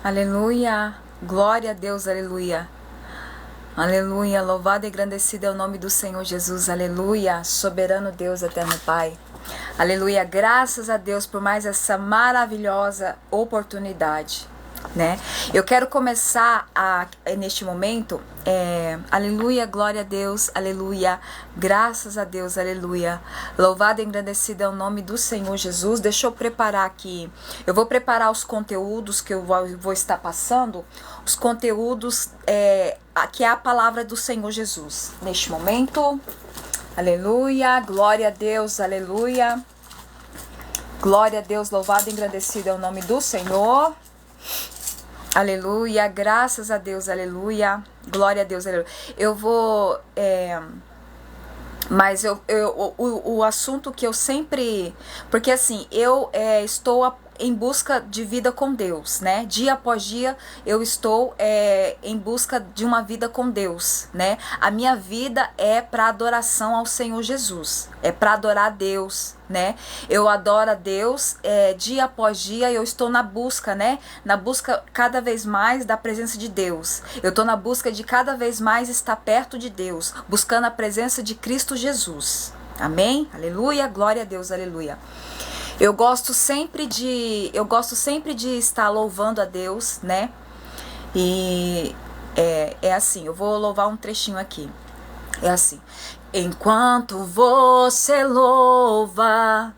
Aleluia, glória a Deus, aleluia. Aleluia, louvado e engrandecido é o nome do Senhor Jesus, aleluia, soberano Deus, eterno Pai. Aleluia, graças a Deus por mais essa maravilhosa oportunidade, né? Eu quero começar neste momento, aleluia, glória a Deus, aleluia, graças a Deus, aleluia, louvado e engrandecido é o nome do Senhor Jesus. Deixa eu preparar aqui, eu vou preparar os conteúdos que eu vou estar passando, os conteúdos que é a palavra do Senhor Jesus, neste momento, aleluia, glória a Deus, aleluia, glória a Deus, louvado e engrandecido é o nome do Senhor. Aleluia, graças a Deus, aleluia, glória a Deus, aleluia. Eu vou, mas o assunto que eu sempre, porque assim, eu estou em busca de vida com Deus, né? Dia após dia eu estou em busca de uma vida com Deus, né? A minha vida é para adoração ao Senhor Jesus, é para adorar a Deus, né? Eu adoro a Deus, dia após dia eu estou na busca, né? Na busca cada vez mais da presença de Deus. Eu estou na busca de cada vez mais estar perto de Deus, buscando a presença de Cristo Jesus. Amém? Aleluia, glória a Deus, aleluia. Eu gosto sempre de estar louvando a Deus, né? E é assim, eu vou louvar um trechinho aqui. É assim: enquanto você louva,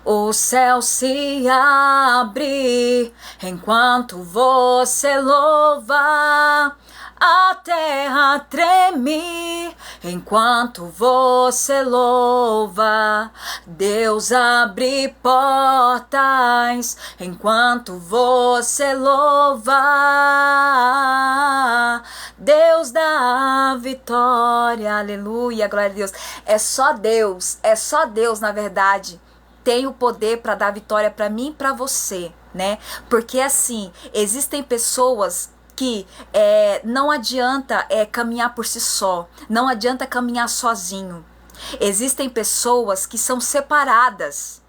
o céu se abre. Enquanto você louva, a terra treme. Enquanto você louva, Deus abre portas. Enquanto você louva, Deus dá a vitória. Aleluia, glória a Deus. É só Deus, na verdade, tem o poder para dar vitória para mim e para você, né? Porque assim, existem pessoas que não adianta caminhar por si só, não adianta caminhar sozinho. Existem pessoas que são separadas.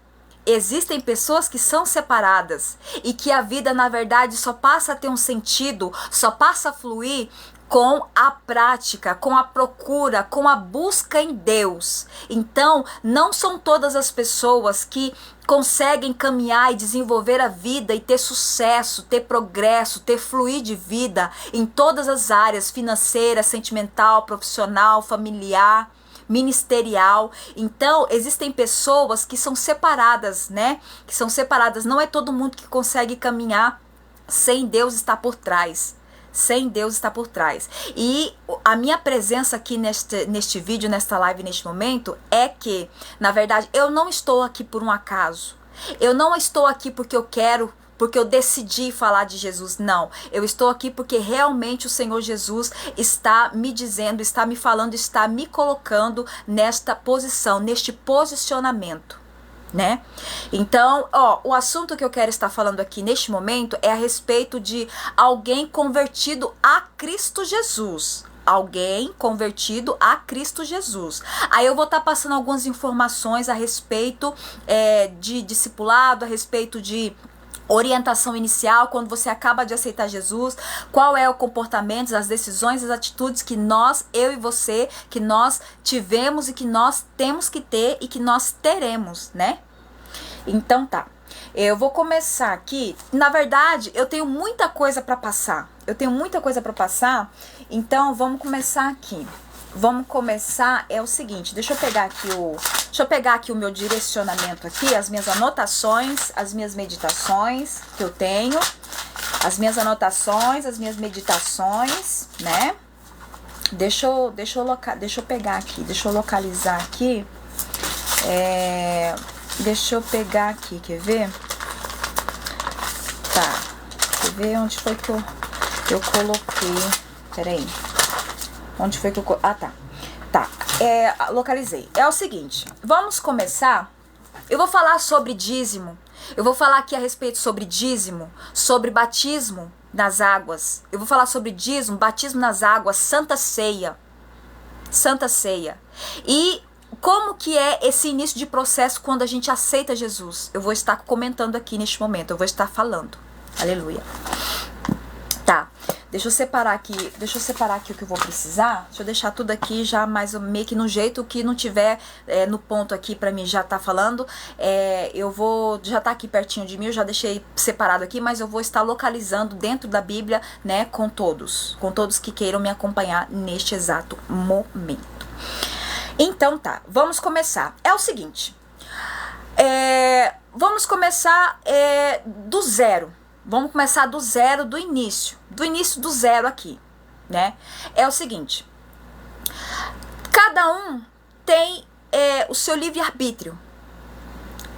Existem pessoas que são separadas e que a vida, na verdade, só passa a ter um sentido, só passa a fluir com a prática, com a procura, com a busca em Deus. Então, não são todas as pessoas que conseguem caminhar e desenvolver a vida e ter sucesso, ter progresso, ter fluir de vida em todas as áreas, financeira, sentimental, profissional, familiar, ministerial. Então, existem pessoas que são separadas, né? Que são separadas. Não é todo mundo que consegue caminhar sem Deus estar por trás. Sem Deus está por trás. E a minha presença aqui neste vídeo, nesta live, neste momento, é que, na verdade, eu não estou aqui por um acaso. Eu não estou aqui porque eu quero, porque eu decidi falar de Jesus. Não, eu estou aqui porque realmente o Senhor Jesus está me dizendo, está me falando, está me colocando nesta posição, neste posicionamento, né? Então, o assunto que eu quero estar falando aqui neste momento é a respeito de alguém convertido a Cristo Jesus. Alguém convertido a Cristo Jesus. Aí eu vou estar passando algumas informações a respeito de discipulado, a respeito de orientação inicial, quando você acaba de aceitar Jesus, qual é o comportamento, as decisões, as atitudes que eu e você, que nós tivemos e que nós temos que ter e que nós teremos, né? Então tá, eu vou começar aqui. Na verdade, eu tenho muita coisa para passar. Então vamos começar aqui. Vamos começar, é o seguinte, deixa eu pegar aqui o meu direcionamento aqui, as minhas anotações, as minhas meditações que eu tenho, as minhas anotações, as minhas meditações, né? Deixa eu pegar aqui, deixa eu localizar aqui, deixa eu pegar aqui, quer ver? Tá, quer ver onde foi que eu coloquei, peraí. Onde foi que eu... Ah, tá. Tá, localizei. É o seguinte, vamos começar. Eu vou falar sobre dízimo. Eu vou falar aqui a respeito sobre dízimo, sobre batismo nas águas. Eu vou falar sobre dízimo, batismo nas águas, Santa Ceia. Santa Ceia. E como que é esse início de processo quando a gente aceita Jesus? Eu vou estar comentando aqui neste momento, eu vou estar falando. Aleluia. Deixa eu separar aqui o que eu vou precisar. Deixa eu deixar tudo aqui já mais meio que no jeito que não tiver no ponto aqui pra mim já tá falando. Eu vou, já tá aqui pertinho de mim, eu já deixei separado aqui, mas eu vou estar localizando dentro da Bíblia, né, com todos que queiram me acompanhar neste exato momento. Então tá, vamos começar. É o seguinte, vamos começar do zero. Vamos começar do zero, do início do zero aqui, né? É o seguinte, cada um tem o seu livre-arbítrio,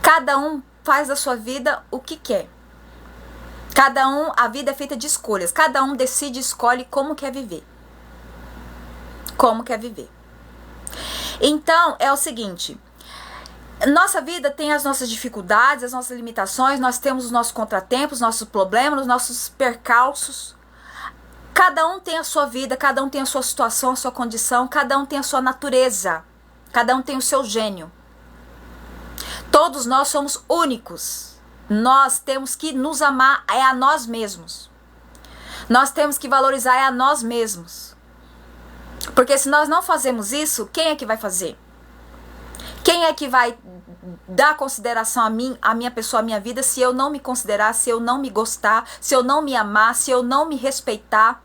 cada um faz da sua vida o que quer, cada um, a vida é feita de escolhas, cada um decide, escolhe como quer viver, Então, é o seguinte, nossa vida tem as nossas dificuldades, as nossas limitações, nós temos os nossos contratempos, nossos problemas, os nossos percalços. Cada um tem a sua vida, cada um tem a sua situação, a sua condição, cada um tem a sua natureza, cada um tem o seu gênio. Todos nós somos únicos. Nós temos que nos amar a nós mesmos. Nós temos que valorizar a nós mesmos. Porque se nós não fazemos isso, quem é que vai fazer? Quem é que vai dar consideração a minha pessoa, a minha vida, se eu não me considerar, se eu não me gostar, se eu não me amar, se eu não me respeitar,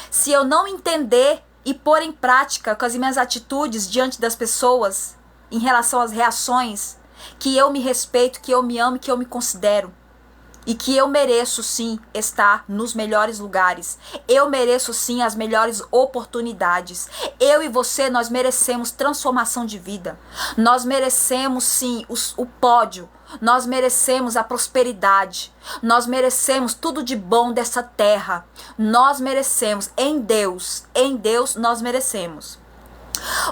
se eu não entender e pôr em prática com as minhas atitudes diante das pessoas, em relação às reações, que eu me respeito, que eu me amo, que eu me considero. E que eu mereço sim estar nos melhores lugares. Eu mereço sim as melhores oportunidades. Eu e você, nós merecemos transformação de vida. Nós merecemos sim o pódio. Nós merecemos a prosperidade. Nós merecemos tudo de bom dessa terra. Nós merecemos em Deus nós merecemos.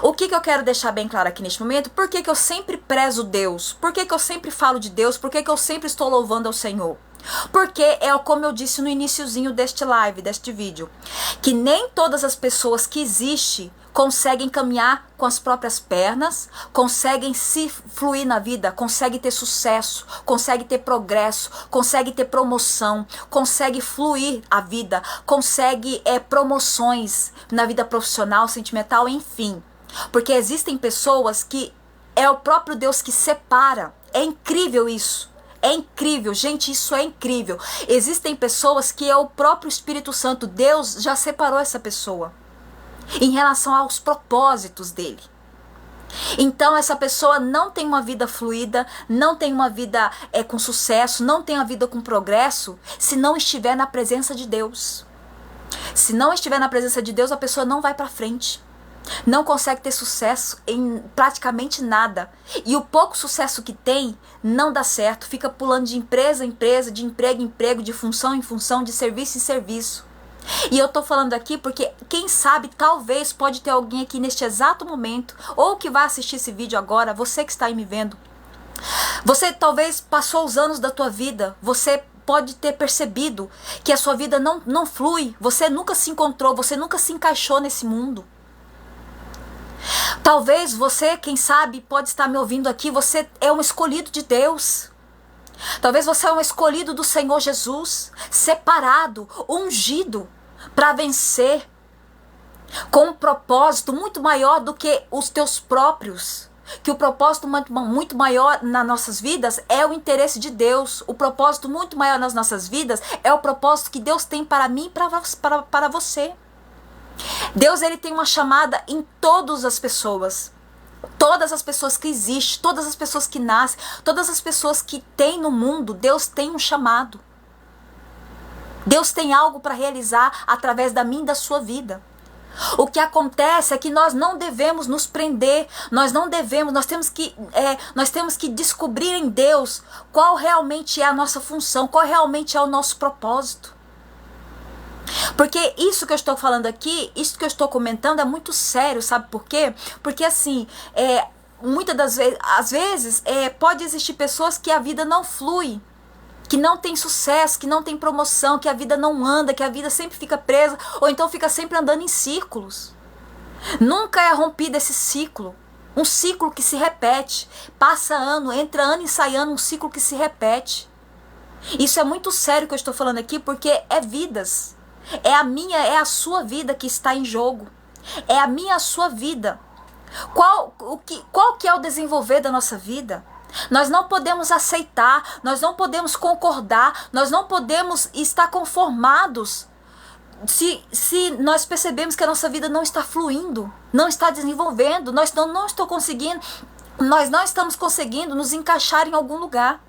O que eu quero deixar bem claro aqui neste momento? Por que eu sempre prezo Deus? Por que eu sempre falo de Deus? Por que eu sempre estou louvando ao Senhor? Porque como eu disse no iniciozinho deste live, deste vídeo, que nem todas as pessoas que existem conseguem caminhar com as próprias pernas, conseguem se fluir na vida, conseguem ter sucesso, conseguem ter progresso, conseguem ter promoção, conseguem fluir a vida, conseguem promoções na vida profissional, sentimental, enfim. Porque existem pessoas que é o próprio Deus que separa. É incrível isso. É incrível, gente, isso é incrível. Existem pessoas que é o próprio Espírito Santo, Deus já separou essa pessoa em relação aos propósitos dele. Então essa pessoa não tem uma vida fluida, não tem uma vida com sucesso, não tem uma vida com progresso, se não estiver na presença de Deus. Se não estiver na presença de Deus, a pessoa não vai para frente. Não consegue ter sucesso em praticamente nada. E o pouco sucesso que tem não dá certo. Fica pulando de empresa em empresa, de emprego em emprego, de função em função, de serviço em serviço. E eu tô falando aqui porque, quem sabe, talvez pode ter alguém aqui neste exato momento, ou que vai assistir esse vídeo agora, você que está aí me vendo. Você talvez passou os anos da tua vida, você pode ter percebido que a sua vida não flui, você nunca se encontrou, você nunca se encaixou nesse mundo. Talvez você, quem sabe, pode estar me ouvindo aqui, você é um escolhido de Deus. Talvez você é um escolhido do Senhor Jesus, separado, ungido para vencer, com um propósito muito maior do que os teus próprios. Que o propósito muito maior nas nossas vidas é o interesse de Deus. O propósito muito maior nas nossas vidas é o propósito que Deus tem para mim e para você. Deus, ele tem uma chamada em todas as pessoas. Todas as pessoas que existem, todas as pessoas que nascem, todas as pessoas que tem no mundo, Deus tem um chamado. Deus tem algo para realizar através da minha e da sua vida. O que acontece é que nós não devemos nos prender, nós temos que descobrir em Deus qual realmente é a nossa função, qual realmente é o nosso propósito. Porque isso que eu estou falando aqui, isso que eu estou comentando é muito sério, sabe por quê? Porque assim, muitas das vezes, às vezes, pode existir pessoas que a vida não flui, que não tem sucesso, que não tem promoção, que a vida não anda, que a vida sempre fica presa, ou então fica sempre andando em círculos. Nunca é rompido esse ciclo. Um ciclo que se repete. Passa ano, entra ano e sai ano, um ciclo que se repete. Isso é muito sério que eu estou falando aqui, porque é vidas. É a minha, é a sua vida que está em jogo. É a minha, a sua vida. Qual que é o desenvolver da nossa vida? Nós não podemos aceitar, nós não podemos concordar, nós não podemos estar conformados se nós percebemos que a nossa vida não está fluindo, não está desenvolvendo, nós não estamos conseguindo nos encaixar em algum lugar.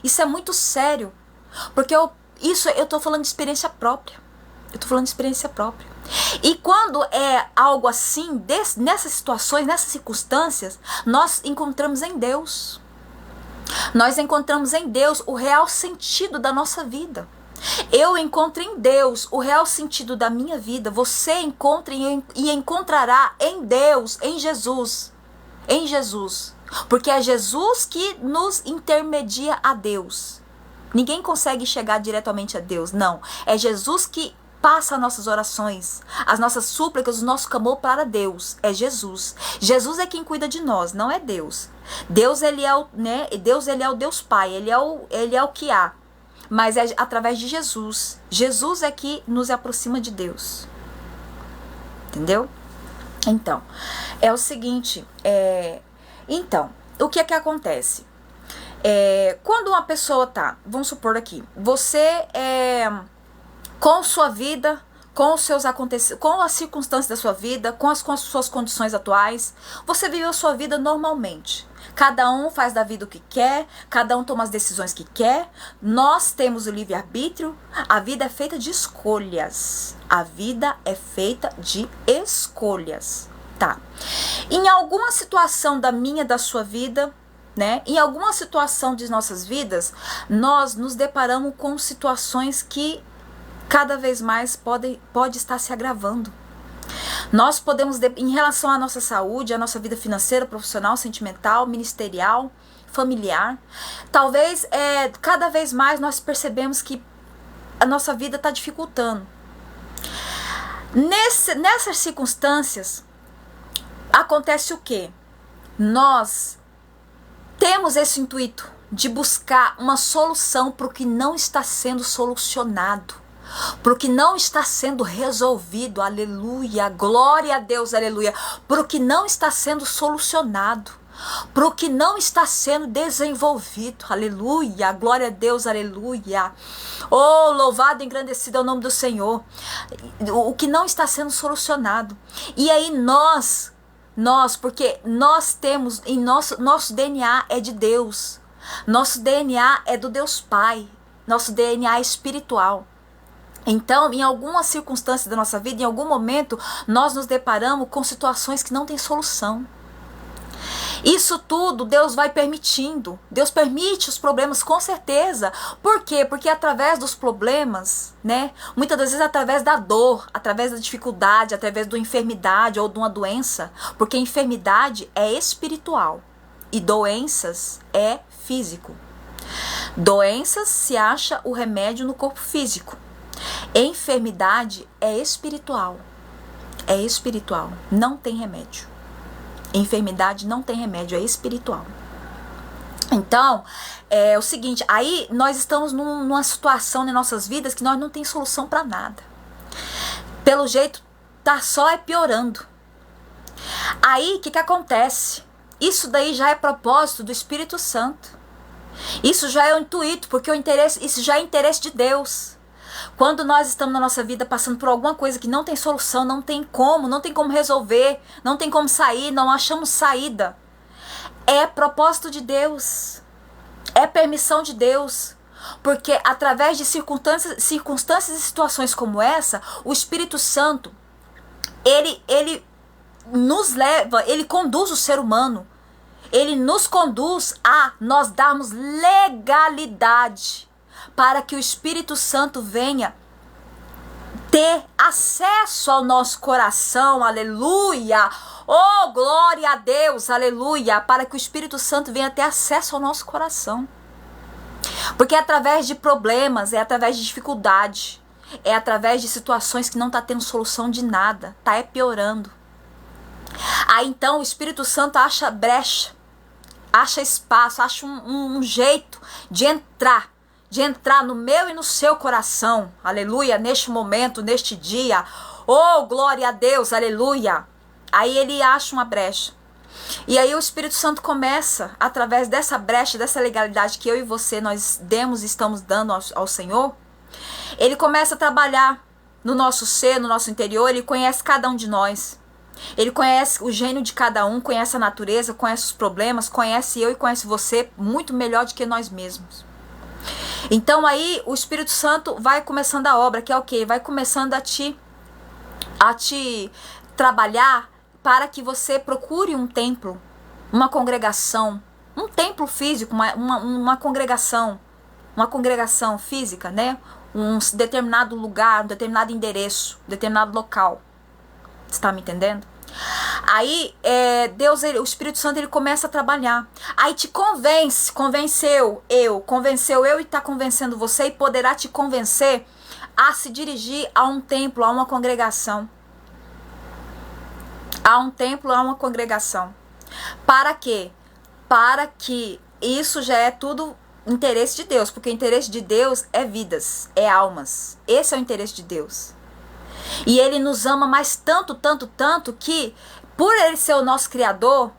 Isso é muito sério, porque eu estou falando de experiência própria. E quando é algo assim, nessas situações, nessas circunstâncias, nós encontramos em Deus. Nós encontramos em Deus o real sentido da nossa vida. Eu encontro em Deus o real sentido da minha vida. Você encontra e encontrará em Deus, em Jesus. Em Jesus. Porque é Jesus que nos intermedia a Deus. Ninguém consegue chegar diretamente a Deus, não. É Jesus que passa as nossas orações, as nossas súplicas, o nosso clamor para Deus. É Jesus. Jesus é quem cuida de nós, não é Deus. Deus, ele é o Deus Pai, ele é o que há. Mas é através de Jesus. Jesus é que nos aproxima de Deus. Entendeu? Então, é o seguinte, então, o que é que acontece? Quando uma pessoa vamos supor aqui, você com sua vida, com os seus acontecimentos, com as circunstâncias da sua vida, com as suas condições atuais, você viveu sua vida normalmente. Cada um faz da vida o que quer, cada um toma as decisões que quer. Nós temos o livre-arbítrio. A vida é feita de escolhas. A vida é feita de escolhas. Tá. Em alguma situação da minha, da sua vida, né? Em alguma situação de nossas vidas, nós nos deparamos com situações que cada vez mais pode estar se agravando. Nós podemos, em relação à nossa saúde, à nossa vida financeira, profissional, sentimental, ministerial, familiar, talvez cada vez mais nós percebemos que a nossa vida está dificultando. Nessas circunstâncias, acontece o quê? Nós temos esse intuito de buscar uma solução para o que não está sendo solucionado. Para o que não está sendo resolvido, aleluia, glória a Deus, aleluia. Para o que não está sendo solucionado, para o que não está sendo desenvolvido, aleluia, glória a Deus, aleluia. Oh, louvado e engrandecido é o nome do Senhor. O que não está sendo solucionado. E aí porque nós temos, em nosso DNA é de Deus. Nosso DNA é do Deus Pai. Nosso DNA é espiritual. Então, em alguma circunstância da nossa vida, em algum momento, nós nos deparamos com situações que não têm solução. Isso tudo Deus vai permitindo. Deus permite os problemas, com certeza. Por quê? Porque através dos problemas, né? Muitas das vezes através da dor, através da dificuldade, através da enfermidade ou de uma doença. Porque enfermidade é espiritual e doenças é físico. Doenças se acha o remédio no corpo físico. Enfermidade é espiritual. É espiritual. Não tem remédio. Enfermidade não tem remédio, é espiritual. Então, é o seguinte, aí nós estamos numa situação em nossas vidas que nós não tem solução para nada. Pelo jeito, tá só piorando. Aí, o que acontece? Isso daí já é propósito do Espírito Santo. Isso já é o intuito, porque isso já é interesse de Deus. Quando nós estamos na nossa vida passando por alguma coisa que não tem solução, não tem como resolver, não tem como sair, não achamos saída, é propósito de Deus, é permissão de Deus, porque através de circunstâncias e situações como essa, o Espírito Santo, ele nos leva, ele conduz o ser humano, ele nos conduz a nós darmos legalidade para que o Espírito Santo venha ter acesso ao nosso coração, aleluia, oh glória a Deus, aleluia, para que o Espírito Santo venha ter acesso ao nosso coração, porque é através de problemas, é através de dificuldade, é através de situações que não está tendo solução de nada, está piorando. Aí então o Espírito Santo acha brecha, acha espaço, acha um jeito de entrar, de entrar no meu e no seu coração, aleluia, neste momento, neste dia, oh, glória a Deus, aleluia. Aí ele acha uma brecha. E aí o Espírito Santo começa, através dessa brecha, dessa legalidade que eu e você, nós demos e estamos dando ao Senhor, ele começa a trabalhar no nosso ser, no nosso interior, ele conhece cada um de nós. Ele conhece o gênio de cada um, conhece a natureza, conhece os problemas, conhece eu e conhece você muito melhor do que nós mesmos. Então aí o Espírito Santo vai começando a obra, que é o quê? Vai começando a te trabalhar para que você procure um templo, uma congregação, um templo físico, uma congregação física, né? Um determinado lugar, um determinado endereço, um determinado local. Você está me entendendo? Aí Deus, o Espírito Santo, ele começa a trabalhar. Aí te convenceu eu e está convencendo você e poderá te convencer a se dirigir a um templo, a uma congregação. A um templo, a uma congregação. Para quê? Para que isso já é tudo interesse de Deus, porque o interesse de Deus é vidas, é almas. Esse é o interesse de Deus. E ele nos ama mais tanto, tanto, tanto que por ele ser o nosso Criador,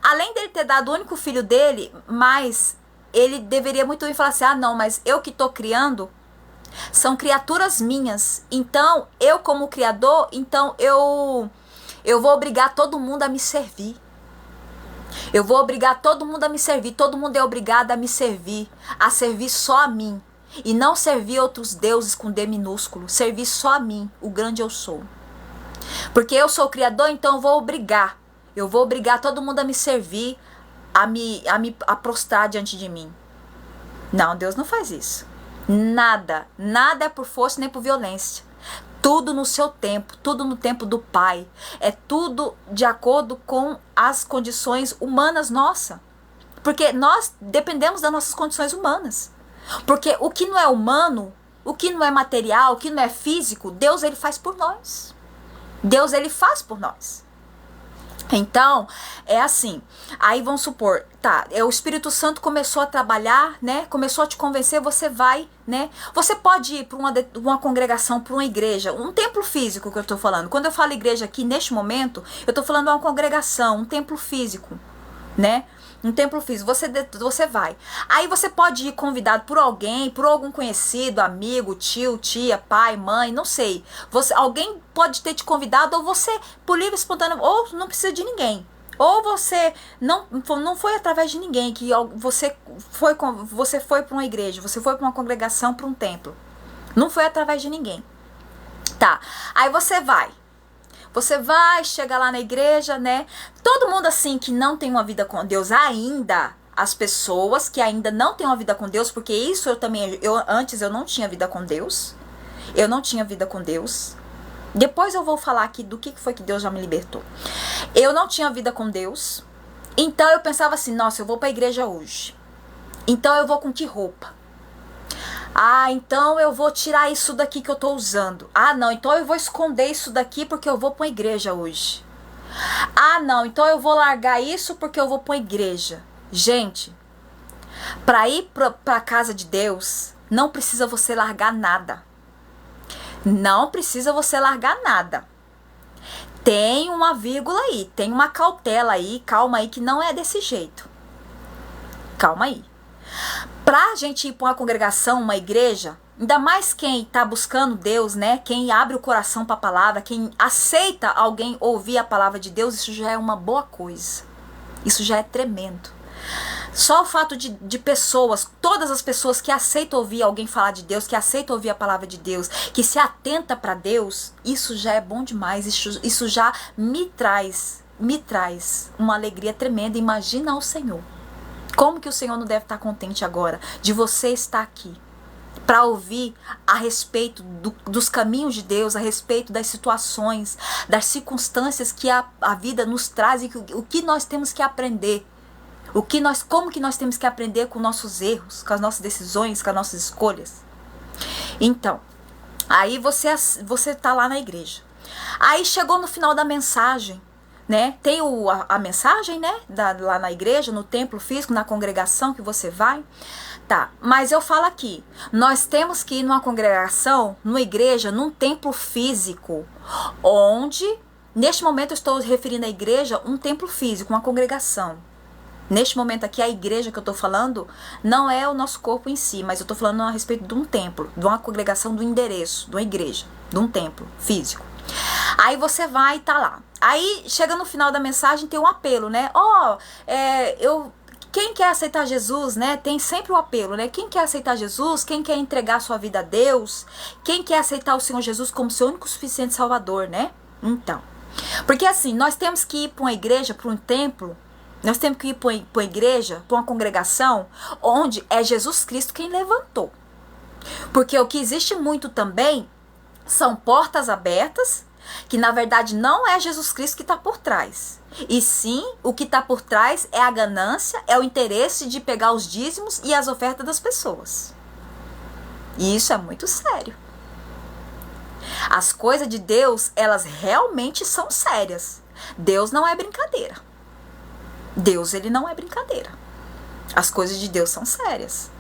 além dele ter dado o único filho dele, mas ele deveria muito bem falar assim, ah não, mas eu que estou criando, são criaturas minhas, então eu como Criador, então eu vou obrigar todo mundo a me servir. Eu vou obrigar todo mundo a me servir, todo mundo é obrigado a servir só a mim. E não servir outros deuses com D minúsculo, servir só a mim, o grande eu sou. Porque eu sou o Criador, então eu vou obrigar todo mundo a me servir, a prostrar diante de mim. Não, Deus não faz isso. Nada é por força nem por violência. Tudo no seu tempo, tudo no tempo do Pai. É tudo de acordo com as condições humanas nossas. Porque nós dependemos das nossas condições humanas. Porque o que não é humano, o que não é material, o que não é físico, Deus ele faz por nós. Deus ele faz por nós. Então, é assim. Aí vamos supor, tá, o Espírito Santo começou a trabalhar, né? Começou a te convencer, você vai, né? Você pode ir para uma congregação, para uma igreja, um templo físico que eu tô falando. Quando eu falo igreja aqui, neste momento, eu tô falando de uma congregação, um templo físico, né? Um templo físico, você vai. Aí você pode ir convidado por alguém, por algum conhecido, amigo, tio, tia, pai, mãe, não sei. Alguém pode ter te convidado, ou você, por livre e espontâneo, ou não precisa de ninguém. Ou você não foi através de ninguém, que você foi para uma igreja, você foi para uma congregação, para um templo. Não foi através de ninguém. Tá, aí você vai. Você vai, chega lá na igreja, né? Todo mundo assim que não tem uma vida com Deus ainda, as pessoas que ainda não têm uma vida com Deus, porque isso antes eu não tinha vida com Deus. Eu não tinha vida com Deus. Depois eu vou falar aqui do que foi que Deus já me libertou. Eu não tinha vida com Deus. Então eu pensava assim, nossa, eu vou para a igreja hoje. Então eu vou com que roupa? Ah, então eu vou tirar isso daqui que eu tô usando. Ah, não, então eu vou esconder isso daqui porque eu vou para a igreja hoje. Ah, não, então eu vou largar isso porque eu vou para a igreja. Gente, para ir para a casa de Deus, não precisa você largar nada. Não precisa você largar nada. Tem uma vírgula aí, tem uma cautela aí, calma aí que não é desse jeito. Calma aí. Pra gente ir para uma congregação, uma igreja, ainda mais quem tá buscando Deus, né? Quem abre o coração para a palavra, quem aceita alguém ouvir a palavra de Deus, isso já é uma boa coisa. Isso já é tremendo. Só o fato de pessoas, todas as pessoas que aceitam ouvir alguém falar de Deus, que aceitam ouvir a palavra de Deus, que se atenta para Deus, isso já é bom demais. Isso já me traz uma alegria tremenda. Imagina o Senhor. Como que o Senhor não deve estar contente agora de você estar aqui para ouvir a respeito dos caminhos de Deus, a respeito das situações, das circunstâncias que a vida nos traz e o que nós temos que aprender. Como que nós temos que aprender com nossos erros, com as nossas decisões, com as nossas escolhas. Então, aí você tá lá na igreja. Aí chegou no final da mensagem, né? Tem a mensagem, né? Lá na igreja, no templo físico, na congregação que você vai. Tá, mas eu falo aqui, nós temos que ir numa congregação, numa igreja, num templo físico, onde, neste momento eu estou referindo à igreja, um templo físico, uma congregação. Neste momento aqui, a igreja que eu estou falando não é o nosso corpo em si, mas eu estou falando a respeito de um templo, de uma congregação, do endereço, de uma igreja, de um templo físico. Aí você vai e tá lá. Aí, chega no final da mensagem, tem um apelo, né? Quem quer aceitar Jesus, né? Tem sempre o apelo, né? Quem quer aceitar Jesus, quem quer entregar sua vida a Deus, quem quer aceitar o Senhor Jesus como seu único e suficiente Salvador, né? Então, porque assim, nós temos que ir para uma igreja, para um templo, nós temos que ir para uma igreja, para uma congregação, onde é Jesus Cristo quem levantou. Porque o que existe muito também são portas abertas, que na verdade não é Jesus Cristo que está por trás. E sim, o que está por trás é a ganância, é o interesse de pegar os dízimos e as ofertas das pessoas. E isso é muito sério. As coisas de Deus, elas realmente são sérias. Deus não é brincadeira. Deus, ele não é brincadeira. As coisas de Deus são sérias.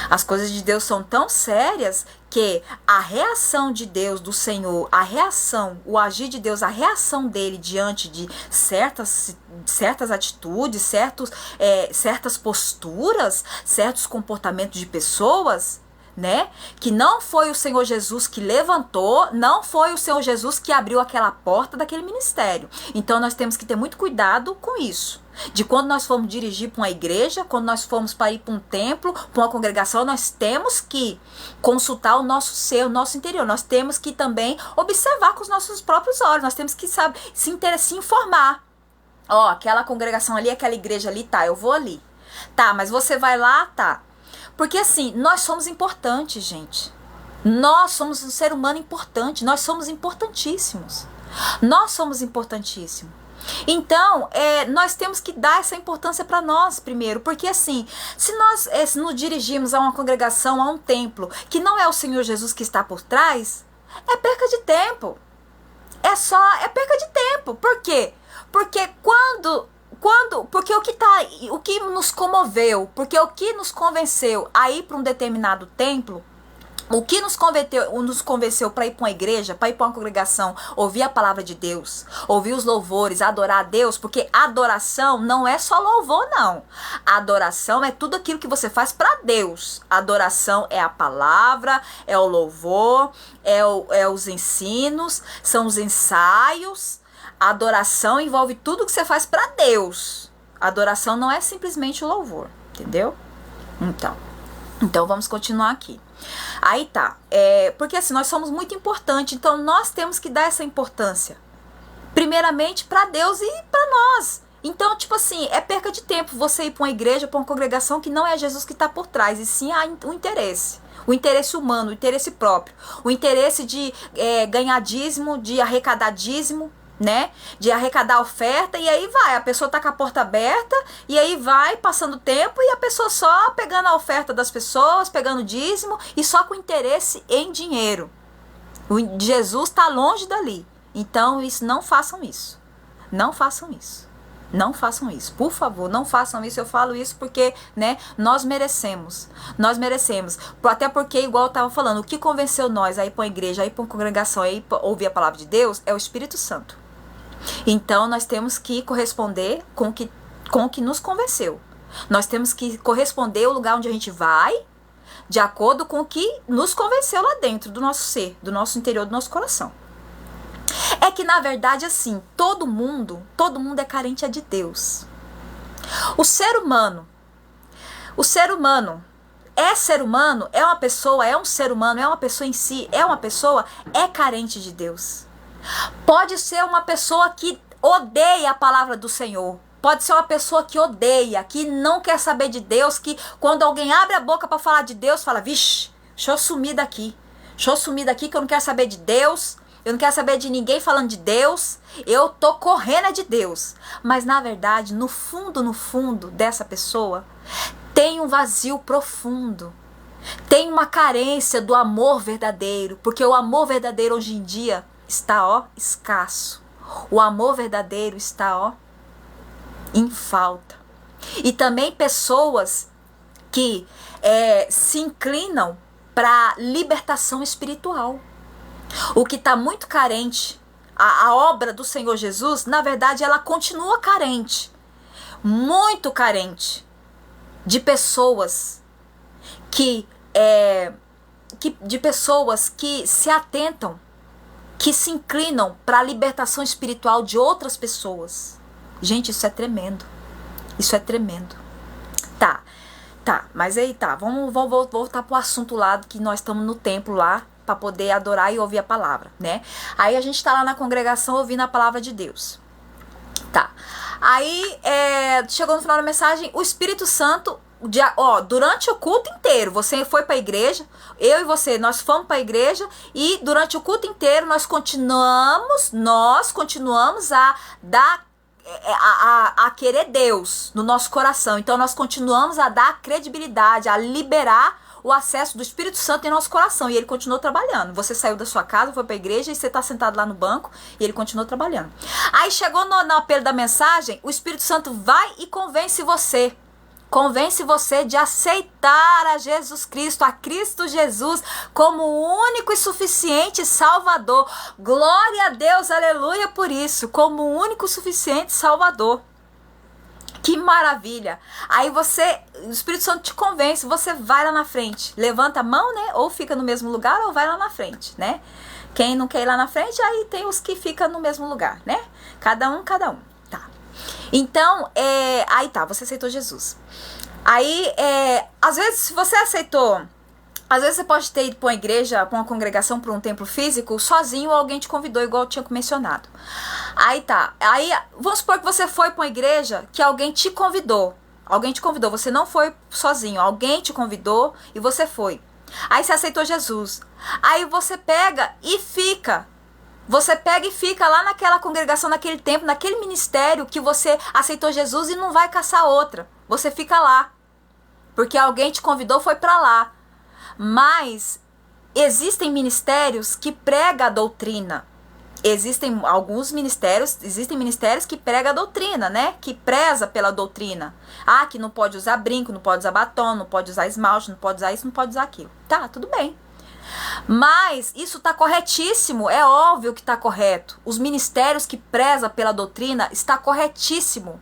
As coisas de Deus são tão sérias que a reação de Deus, do Senhor, a reação, o agir de Deus, a reação dele diante de certas atitudes, certas posturas, certos comportamentos de pessoas, né? Que não foi o Senhor Jesus que levantou, não foi o Senhor Jesus que abriu aquela porta daquele ministério. Então nós temos que ter muito cuidado com isso. De quando nós formos dirigir para uma igreja, quando nós formos para ir para um templo, para uma congregação, nós temos que consultar o nosso ser, o nosso interior. Nós temos que também observar com os nossos próprios olhos. Nós temos que se informar. Ó, aquela congregação ali, aquela igreja ali, tá, eu vou ali. Tá, mas você vai lá, tá. Porque assim, nós somos importantes, gente. Nós somos um ser humano importante. Nós somos importantíssimos. Nós somos importantíssimos. Então, nós temos que dar essa importância para nós primeiro, porque assim, se nós nos dirigirmos a uma congregação, a um templo, que não é o Senhor Jesus que está por trás, é perca de tempo. É perca de tempo. Por quê? Porque porque o que nos comoveu, porque o que nos convenceu a ir para um determinado templo, o que nos convenceu para ir para uma igreja, para ir para uma congregação, ouvir a palavra de Deus, ouvir os louvores, adorar a Deus, porque adoração não é só louvor, não. Adoração é tudo aquilo que você faz para Deus. Adoração é a palavra, é o louvor, é os ensinos, são os ensaios. A adoração envolve tudo que você faz para Deus. A adoração não é simplesmente o louvor, entendeu? Então vamos continuar aqui. Aí tá, porque assim, nós somos muito importantes, então nós temos que dar essa importância, primeiramente para Deus e para nós. Então, tipo assim, é perca de tempo você ir para uma igreja, para uma congregação que não é Jesus que está por trás, e sim o interesse humano, o interesse próprio, o interesse de ganhar dízimo, de arrecadar dízimo, né, de arrecadar oferta, e aí vai, a pessoa tá com a porta aberta, e aí vai passando o tempo, e a pessoa só pegando a oferta das pessoas, pegando dízimo, e só com interesse em dinheiro. Jesus tá longe dali. Então, não façam isso. Não façam isso. Não façam isso. Por favor, não façam isso. Eu falo isso porque, né, nós merecemos. Nós merecemos. Até porque, igual eu tava falando, o que convenceu nós a ir para uma igreja, a ir para uma congregação, a ir pra ouvir a palavra de Deus, é o Espírito Santo. Então, nós temos que corresponder com o que nos convenceu. Nós temos que corresponder ao lugar onde a gente vai, de acordo com o que nos convenceu lá dentro do nosso ser, do nosso interior, do nosso coração. É que, na verdade, assim, todo mundo é carente de Deus. O ser humano é uma pessoa, é um ser humano, é uma pessoa em si, é carente de Deus. Pode ser uma pessoa que odeia a palavra do Senhor. Pode ser uma pessoa que odeia, que não quer saber de Deus, que quando alguém abre a boca para falar de Deus, fala, vixe, deixa eu sumir daqui que eu não quero saber de Deus, eu não quero saber de ninguém falando de Deus, eu tô correndo de Deus. Mas na verdade, no fundo dessa pessoa, tem um vazio profundo, tem uma carência do amor verdadeiro, porque o amor verdadeiro hoje em dia está, escasso. O amor verdadeiro está, ó, em falta. E também pessoas que se inclinam para libertação espiritual. O que está muito carente, a obra do Senhor Jesus, na verdade, ela continua carente, muito carente, de pessoas de pessoas que se atentam, que se inclinam para a libertação espiritual de outras pessoas. Gente, isso é tremendo. Isso é tremendo. Tá, mas aí tá, vamos voltar pro assunto lá que nós estamos no templo lá, para poder adorar e ouvir a palavra, né? Aí a gente tá lá na congregação ouvindo a palavra de Deus. Tá. Aí chegou no final da mensagem, o Espírito Santo, durante o culto inteiro, você foi para a igreja, eu e você, nós fomos para a igreja, e durante o culto inteiro nós continuamos a dar a querer Deus no nosso coração. Então nós continuamos a dar credibilidade, a liberar o acesso do Espírito Santo em nosso coração, e ele continuou trabalhando. Você saiu da sua casa, foi para a igreja, e você está sentado lá no banco, e ele continuou trabalhando. Aí chegou no apelo da mensagem, o Espírito Santo vai e convence você de aceitar a Jesus Cristo, a Cristo Jesus, como o único e suficiente Salvador. Glória a Deus, aleluia por isso, como o único e suficiente Salvador. Que maravilha! Aí o Espírito Santo te convence, você vai lá na frente, levanta a mão, né? Ou fica no mesmo lugar, ou vai lá na frente, né? Quem não quer ir lá na frente, aí tem os que ficam no mesmo lugar, né? Cada um. Tá. Então, aí tá, você aceitou Jesus. Aí, às vezes, se você aceitou, às vezes você pode ter ido para uma igreja, para uma congregação, para um templo físico, sozinho, ou alguém te convidou, igual eu tinha mencionado. Aí tá, aí vamos supor que você foi para uma igreja que alguém te convidou, você não foi sozinho, alguém te convidou e você foi. Aí você aceitou Jesus. Aí você pega e fica lá naquela congregação, naquele templo, naquele ministério que você aceitou Jesus e não vai caçar outra. Você fica lá, porque alguém te convidou, foi para lá. Mas existem ministérios que pregam a doutrina. Existem ministérios que pregam a doutrina, né? Que preza pela doutrina. Ah, que não pode usar brinco, não pode usar batom, não pode usar esmalte, não pode usar isso, não pode usar aquilo. Tá, tudo bem. Mas isso está corretíssimo, é óbvio que está correto. Os ministérios que prezam pela doutrina está corretíssimo.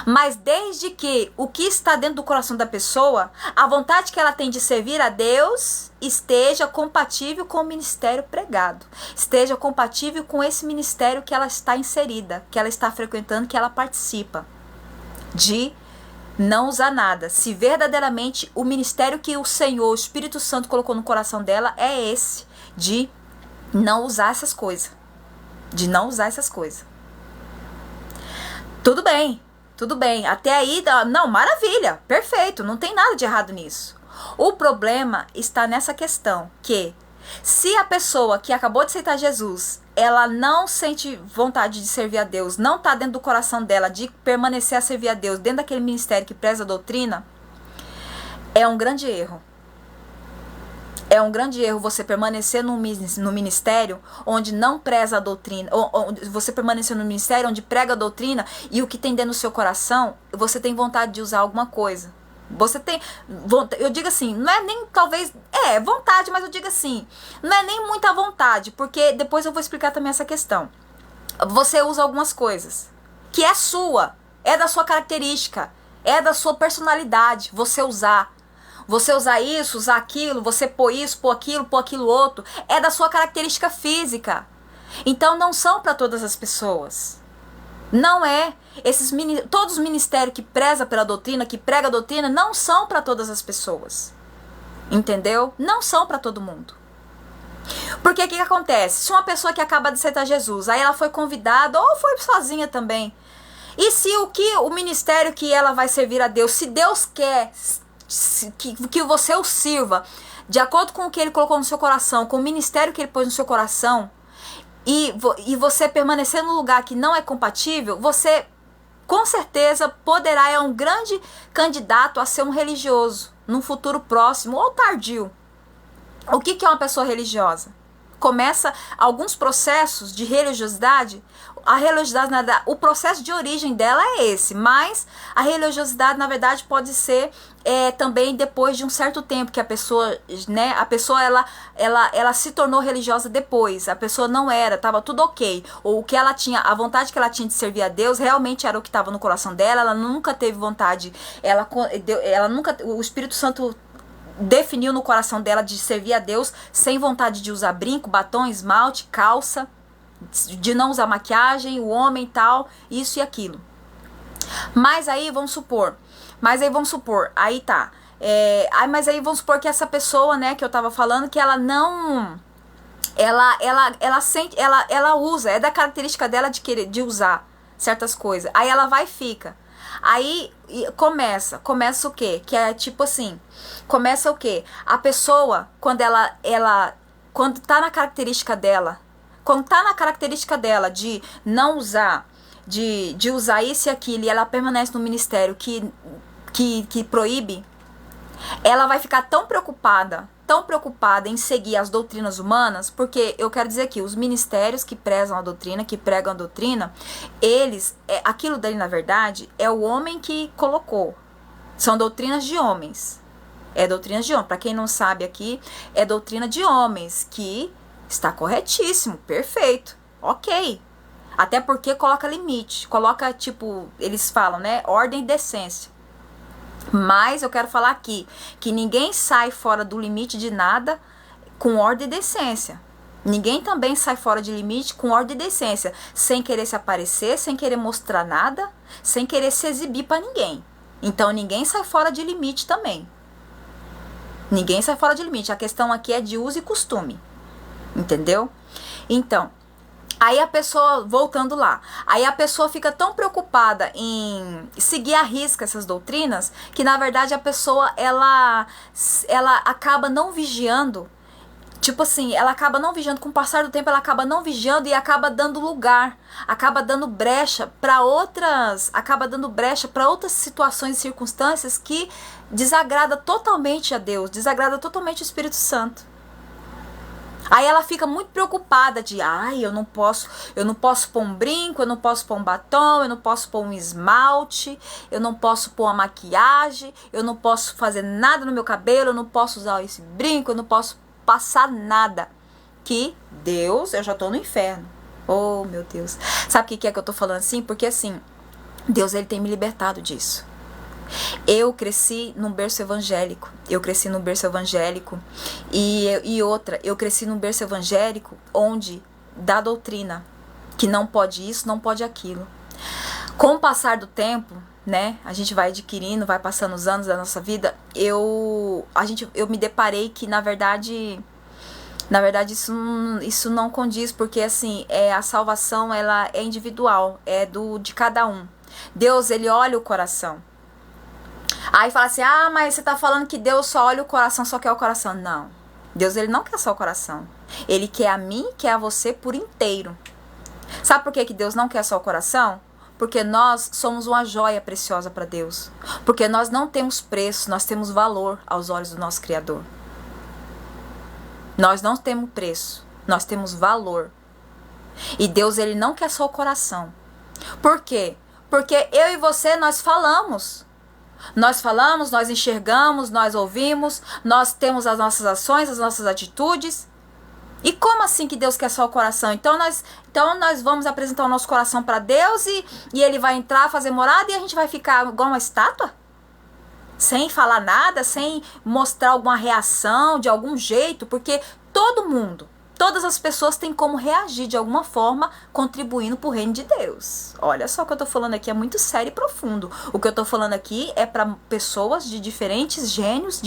Mas desde que o que está dentro do coração da pessoa, a vontade que ela tem de servir a Deus, esteja compatível com o ministério pregado, esteja compatível com esse ministério que ela está inserida, que ela está frequentando, que ela participa, de não usar nada. Se verdadeiramente o ministério que o Senhor, o Espírito Santo colocou no coração dela é esse, de não usar essas coisas, Tudo bem, até aí, não, maravilha, perfeito, não tem nada de errado nisso. O problema está nessa questão, que se a pessoa que acabou de aceitar Jesus, ela não sente vontade de servir a Deus, não está dentro do coração dela de permanecer a servir a Deus, dentro daquele ministério que preza a doutrina, é um grande erro. É um grande erro você permanecer no ministério onde não preza a doutrina, ou você permanecer no ministério onde prega a doutrina e o que tem dentro do seu coração, você tem vontade de usar alguma coisa. Você tem, eu digo assim, não é nem talvez, vontade, mas eu digo assim, não é nem muita vontade, porque depois eu vou explicar também essa questão. Você usa algumas coisas que é sua, é da sua característica, é da sua personalidade, você usar isso, usar aquilo, você pôr isso, pôr aquilo outro, é da sua característica física. Então não são para todas as pessoas. Não é. Todos os ministérios que prezam pela doutrina, que pregam a doutrina, não são para todas as pessoas. Entendeu? Não são para todo mundo. Porque o que acontece? Se uma pessoa que acaba de aceitar Jesus, aí ela foi convidada ou foi sozinha também. E se o ministério que ela vai servir a Deus, se Deus quer que você o sirva de acordo com o que ele colocou no seu coração, com o ministério que ele pôs no seu coração, e você permanecer no lugar que não é compatível, você com certeza é um grande candidato a ser um religioso num futuro próximo ou tardio. O que é uma pessoa religiosa? começa alguns processos de religiosidade. A religiosidade, o processo de origem dela é esse, mas a religiosidade, na verdade, pode ser também depois de um certo tempo que a pessoa, né, ela se tornou religiosa depois. A pessoa não era, estava tudo ok. Ou o que ela tinha, a vontade que ela tinha de servir a Deus realmente era o que estava no coração dela. Ela nunca teve vontade, ela nunca, o Espírito Santo definiu no coração dela de servir a Deus sem vontade de usar brinco, batom, esmalte, calça, de não usar maquiagem, o homem e tal, isso e aquilo. Mas aí vamos supor, aí tá, mas aí vamos supor que essa pessoa, né, que eu tava falando, que ela não, ela sente, ela usa, é da característica dela de querer, de usar certas coisas, aí ela vai e fica. Aí começa o quê? Que é tipo assim, começa o quê? A pessoa, quando quando tá na característica dela, de não usar, de usar isso e aquilo, e ela permanece no ministério que proíbe, ela vai ficar tão preocupada em seguir as doutrinas humanas, porque eu quero dizer aqui, os ministérios que prezam a doutrina, que pregam a doutrina, eles, aquilo dali na verdade, é o homem que colocou, são doutrinas de homens, doutrinas de homens, para quem não sabe aqui, é doutrina de homens, que está corretíssimo, perfeito, ok, até porque coloca limite, coloca tipo, eles falam, né, ordem e decência. Mas eu quero falar aqui que ninguém sai fora do limite de nada com ordem e decência. Ninguém também sai fora de limite com ordem e decência, sem querer se aparecer, sem querer mostrar nada, sem querer se exibir para ninguém. Então ninguém sai fora de limite também. Ninguém sai fora de limite. A questão aqui é de uso e costume. Entendeu? Então, aí a pessoa, voltando lá, aí a pessoa fica tão preocupada em seguir à risca essas doutrinas, que na verdade a pessoa, ela acaba não vigiando, tipo assim, ela acaba não vigiando, com o passar do tempo ela acaba não vigiando e acaba dando lugar, acaba dando brecha para outras situações e circunstâncias que desagrada totalmente a Deus, desagrada totalmente o Espírito Santo. Aí ela fica muito preocupada de, eu não posso pôr um brinco, eu não posso pôr um batom, eu não posso pôr um esmalte, eu não posso pôr uma maquiagem, eu não posso fazer nada no meu cabelo, eu não posso usar esse brinco, eu não posso passar nada. Que Deus, eu já tô no inferno. Oh, meu Deus. Sabe o que é que eu tô falando assim? Porque assim, Deus, ele tem me libertado disso. Eu cresci num berço evangélico, eu cresci num berço evangélico onde dá doutrina, que não pode isso, não pode aquilo. Com o passar do tempo, né, a gente vai adquirindo, vai passando os anos da nossa vida, eu me deparei que na verdade isso não condiz, porque assim, a salvação, ela é individual, de cada um. Deus, ele olha o coração. Aí fala assim, mas você tá falando que Deus só olha o coração, só quer o coração. Não, Deus, ele não quer só o coração. Ele quer a mim, quer a você por inteiro. Sabe por que Deus não quer só o coração? Porque nós somos uma joia preciosa para Deus. Porque nós não temos preço, nós temos valor aos olhos do nosso Criador. Nós não temos preço, nós temos valor. E Deus, ele não quer só o coração. Por quê? Porque eu e você, nós falamos, nós enxergamos, nós ouvimos, nós temos as nossas ações, as nossas atitudes. E como assim que Deus quer só o coração? Então nós vamos apresentar o nosso coração para Deus e ele vai entrar, fazer morada e a gente vai ficar igual uma estátua? Sem falar nada, sem mostrar alguma reação de algum jeito, porque todas as pessoas têm como reagir de alguma forma, contribuindo para o reino de Deus. Olha só o que eu tô falando aqui, é muito sério e profundo. O que eu tô falando aqui é para pessoas de diferentes gênios,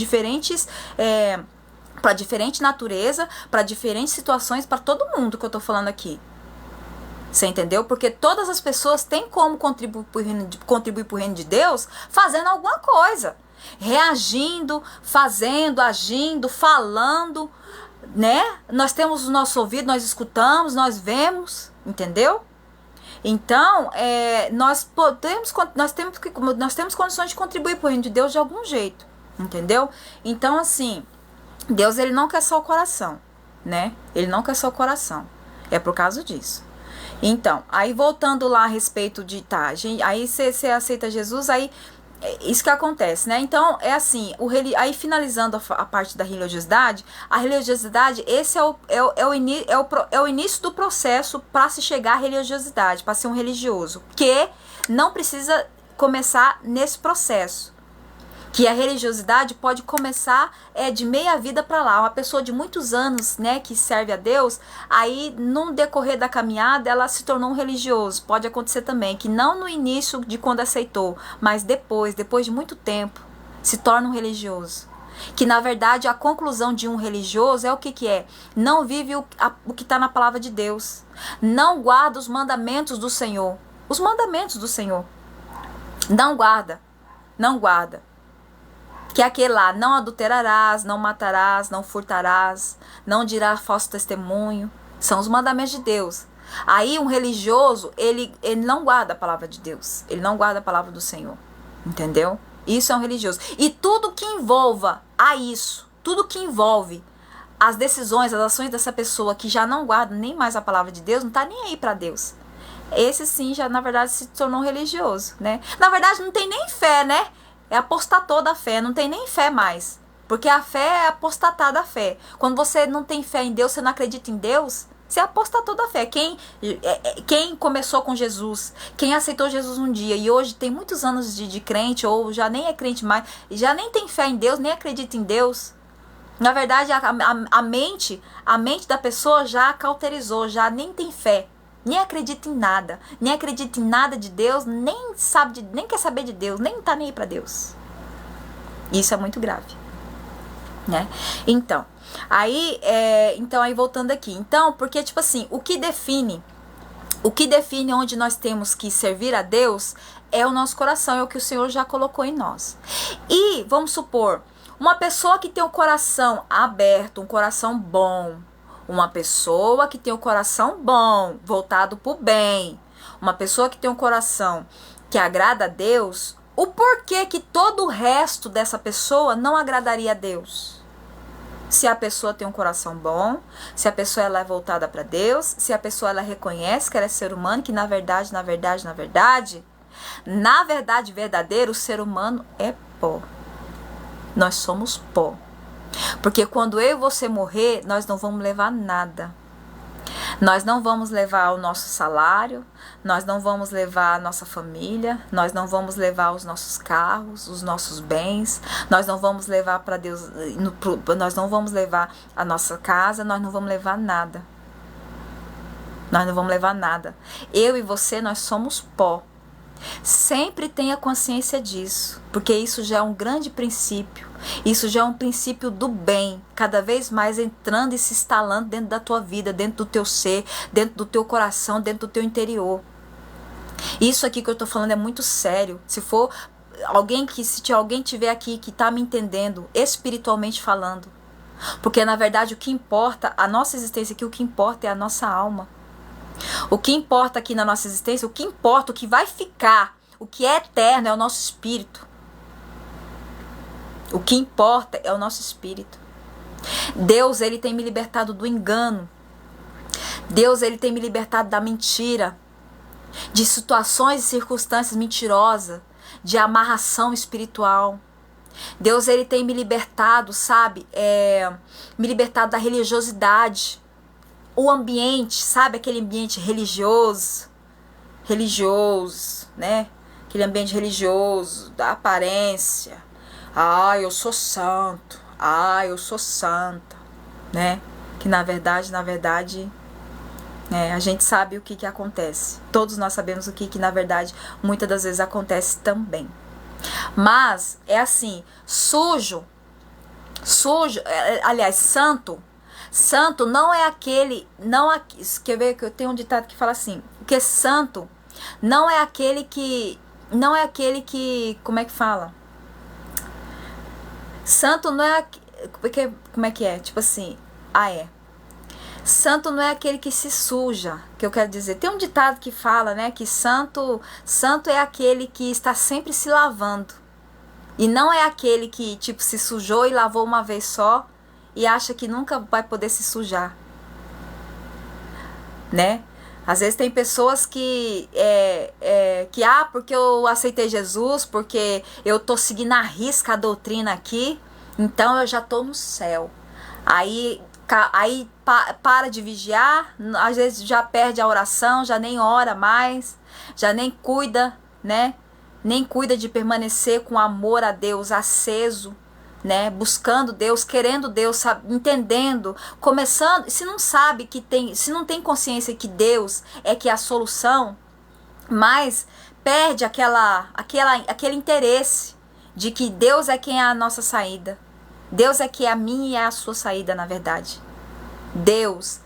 para diferente natureza, para diferentes situações, para todo mundo que eu tô falando aqui. Você entendeu? Porque todas as pessoas têm como contribuir para o reino de Deus fazendo alguma coisa. Reagindo, fazendo, agindo, falando, né? Nós temos o nosso ouvido, nós escutamos, nós vemos, entendeu? Então, nós temos condições de contribuir para o reino de Deus de algum jeito, entendeu? Então, assim, Deus, ele não quer só o coração. né? Ele não quer seu coração. É por causa disso. Então, aí voltando lá a respeito de, tá, gente, aí você aceita Jesus, aí isso que acontece, né? Então, é assim, aí finalizando a parte da religiosidade, a religiosidade, esse é o início do processo para se chegar à religiosidade, para ser um religioso, que não precisa começar nesse processo. Que a religiosidade pode começar de meia vida para lá. Uma pessoa de muitos anos, né, que serve a Deus, aí no decorrer da caminhada ela se tornou um religioso. Pode acontecer também, que não no início de quando aceitou, mas depois de muito tempo, se torna um religioso. Que na verdade a conclusão de um religioso é o que é? Não vive o que está na palavra de Deus. Não guarda os mandamentos do Senhor. Os mandamentos do Senhor. Não guarda. Não guarda. Que é aquele lá, não adulterarás, não matarás, não furtarás, não dirás falso testemunho. São os mandamentos de Deus. Aí um religioso, ele não guarda a palavra de Deus. Ele não guarda a palavra do Senhor. Entendeu? Isso é um religioso. E tudo que envolva a isso, tudo que envolve as decisões, as ações dessa pessoa que já não guarda nem mais a palavra de Deus, não está nem aí para Deus. Esse sim já, na verdade, se tornou um religioso, né? Na verdade, não tem nem fé, né? Apostatou da fé, não tem nem fé mais. Porque a fé é apostatar da fé. Quando você não tem fé em Deus, você não acredita em Deus, você apostatou da fé. Quem começou com Jesus, quem aceitou Jesus um dia e hoje tem muitos anos de crente, ou já nem é crente mais, já nem tem fé em Deus, nem acredita em Deus. Na verdade, a mente da pessoa já cauterizou, já nem tem fé. Nem acredita em nada, nem acredita em nada de Deus, nem quer saber de Deus, nem tá nem aí pra Deus. Isso é muito grave, né? Então, aí voltando aqui, então, porque tipo assim, o que define onde nós temos que servir a Deus é o nosso coração, é o que o Senhor já colocou em nós. E vamos supor, uma pessoa que tem o coração aberto, um coração bom. Uma pessoa que tem o coração bom, voltado para o bem. Uma pessoa que tem um coração que agrada a Deus. O porquê que todo o resto dessa pessoa não agradaria a Deus? Se a pessoa tem um coração bom, se a pessoa ela é voltada para Deus, se a pessoa ela reconhece que ela é ser humano, que na verdade verdadeiro, o ser humano é pó. Nós somos pó. Porque quando eu e você morrer, nós não vamos levar nada. Nós não vamos levar o nosso salário, nós não vamos levar a nossa família, nós não vamos levar os nossos carros, os nossos bens, nós não vamos levar para Deus, nós não vamos levar a nossa casa, nós não vamos levar nada. Nós não vamos levar nada. Eu e você, nós somos pó. Sempre tenha consciência disso, porque isso já é um grande princípio. Isso já é um princípio do bem, cada vez mais entrando e se instalando dentro da tua vida, dentro do teu ser, dentro do teu coração, dentro do teu interior. Isso aqui que eu tô falando é muito sério. Se alguém tiver aqui que tá me entendendo, espiritualmente falando, porque na verdade o que importa, a nossa existência aqui, o que importa é a nossa alma. O que importa aqui na nossa existência, o que importa, o que vai ficar, o que é eterno é o nosso espírito. O que importa é o nosso espírito. Deus, ele tem me libertado do engano. Deus, ele tem me libertado da mentira, de situações e circunstâncias mentirosas, de amarração espiritual. Deus, ele tem me libertado, sabe? Me libertado da religiosidade. O ambiente, sabe? Aquele ambiente religioso, né? Aquele ambiente religioso, da aparência. Eu sou santo. Eu sou santa, né? Que na verdade, a gente sabe o que acontece. Todos nós sabemos o que na verdade, muitas das vezes acontece também. Mas, é assim, aliás, santo não é aquele, quer ver que eu tenho um ditado que fala assim, porque santo não é aquele que, como é que fala? Santo não é, como é que é? Tipo assim, santo não é aquele que se suja, que eu quero dizer. Tem um ditado que fala, né, que santo é aquele que está sempre se lavando. E não é aquele que, tipo, se sujou e lavou uma vez só e acha que nunca vai poder se sujar, né? Às vezes tem pessoas que porque eu aceitei Jesus, porque eu tô seguindo à risca a doutrina aqui, então eu já tô no céu. Aí para de vigiar, às vezes já perde a oração, já nem ora mais, já nem cuida, né? Nem cuida de permanecer com amor a Deus aceso, né? Buscando Deus, querendo Deus, sabe? Entendendo, começando, se não sabe que tem, se não tem consciência que Deus é que é a solução, mas perde aquele interesse de que Deus é quem é a nossa saída. Deus é que é a minha e é a sua saída, na verdade. Deus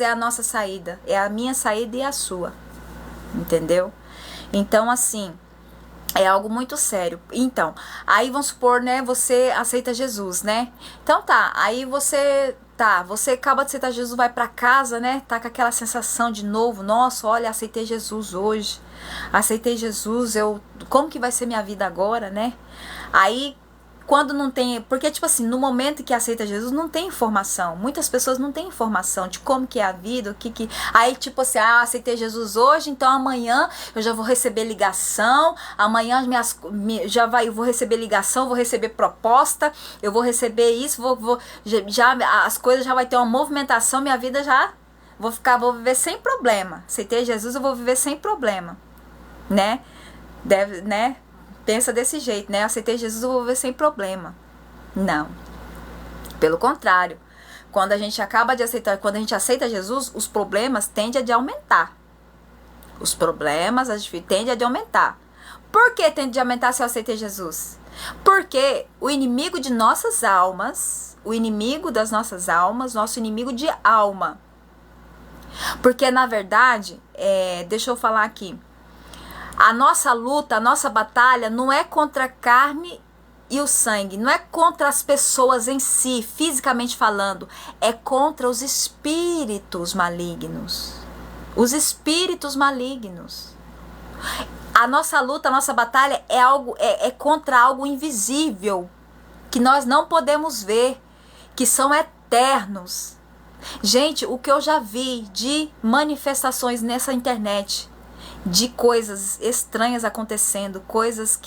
é a nossa saída, é a minha saída e a sua. Entendeu? Então, assim, é algo muito sério. Então, aí vamos supor, né, você aceita Jesus, né? Então tá, aí você acaba de aceitar Jesus, vai pra casa, né? Tá com aquela sensação de novo, nossa, olha, aceitei Jesus hoje. Aceitei Jesus, como que vai ser minha vida agora, né? Aí quando não tem, porque tipo assim, no momento que aceita Jesus não tem informação, muitas pessoas não têm informação de como que é a vida, aí tipo assim, aceitei Jesus hoje, então amanhã eu já vou receber ligação, amanhã eu vou receber ligação, vou receber proposta, eu vou receber isso, já as coisas já vai ter uma movimentação, minha vida já vou viver sem problema. Aceitei Jesus, eu vou viver sem problema, né? Pensa desse jeito, né? Aceitei Jesus, eu vou viver sem problema. Não. Pelo contrário. Quando a gente aceita Jesus, os problemas tendem a aumentar. Os problemas tendem a aumentar. Por que tende a aumentar se eu aceitei Jesus? Porque o inimigo de nossas almas, o inimigo das nossas almas, nosso inimigo de alma. Porque, na verdade, deixa eu falar aqui, a nossa luta, a nossa batalha não é contra a carne e o sangue, não é contra as pessoas em si, fisicamente falando, é contra os espíritos malignos. Os espíritos malignos. A nossa luta, a nossa batalha é contra algo invisível, que nós não podemos ver, que são eternos. Gente, o que eu já vi de manifestações nessa internet, de coisas estranhas acontecendo, coisas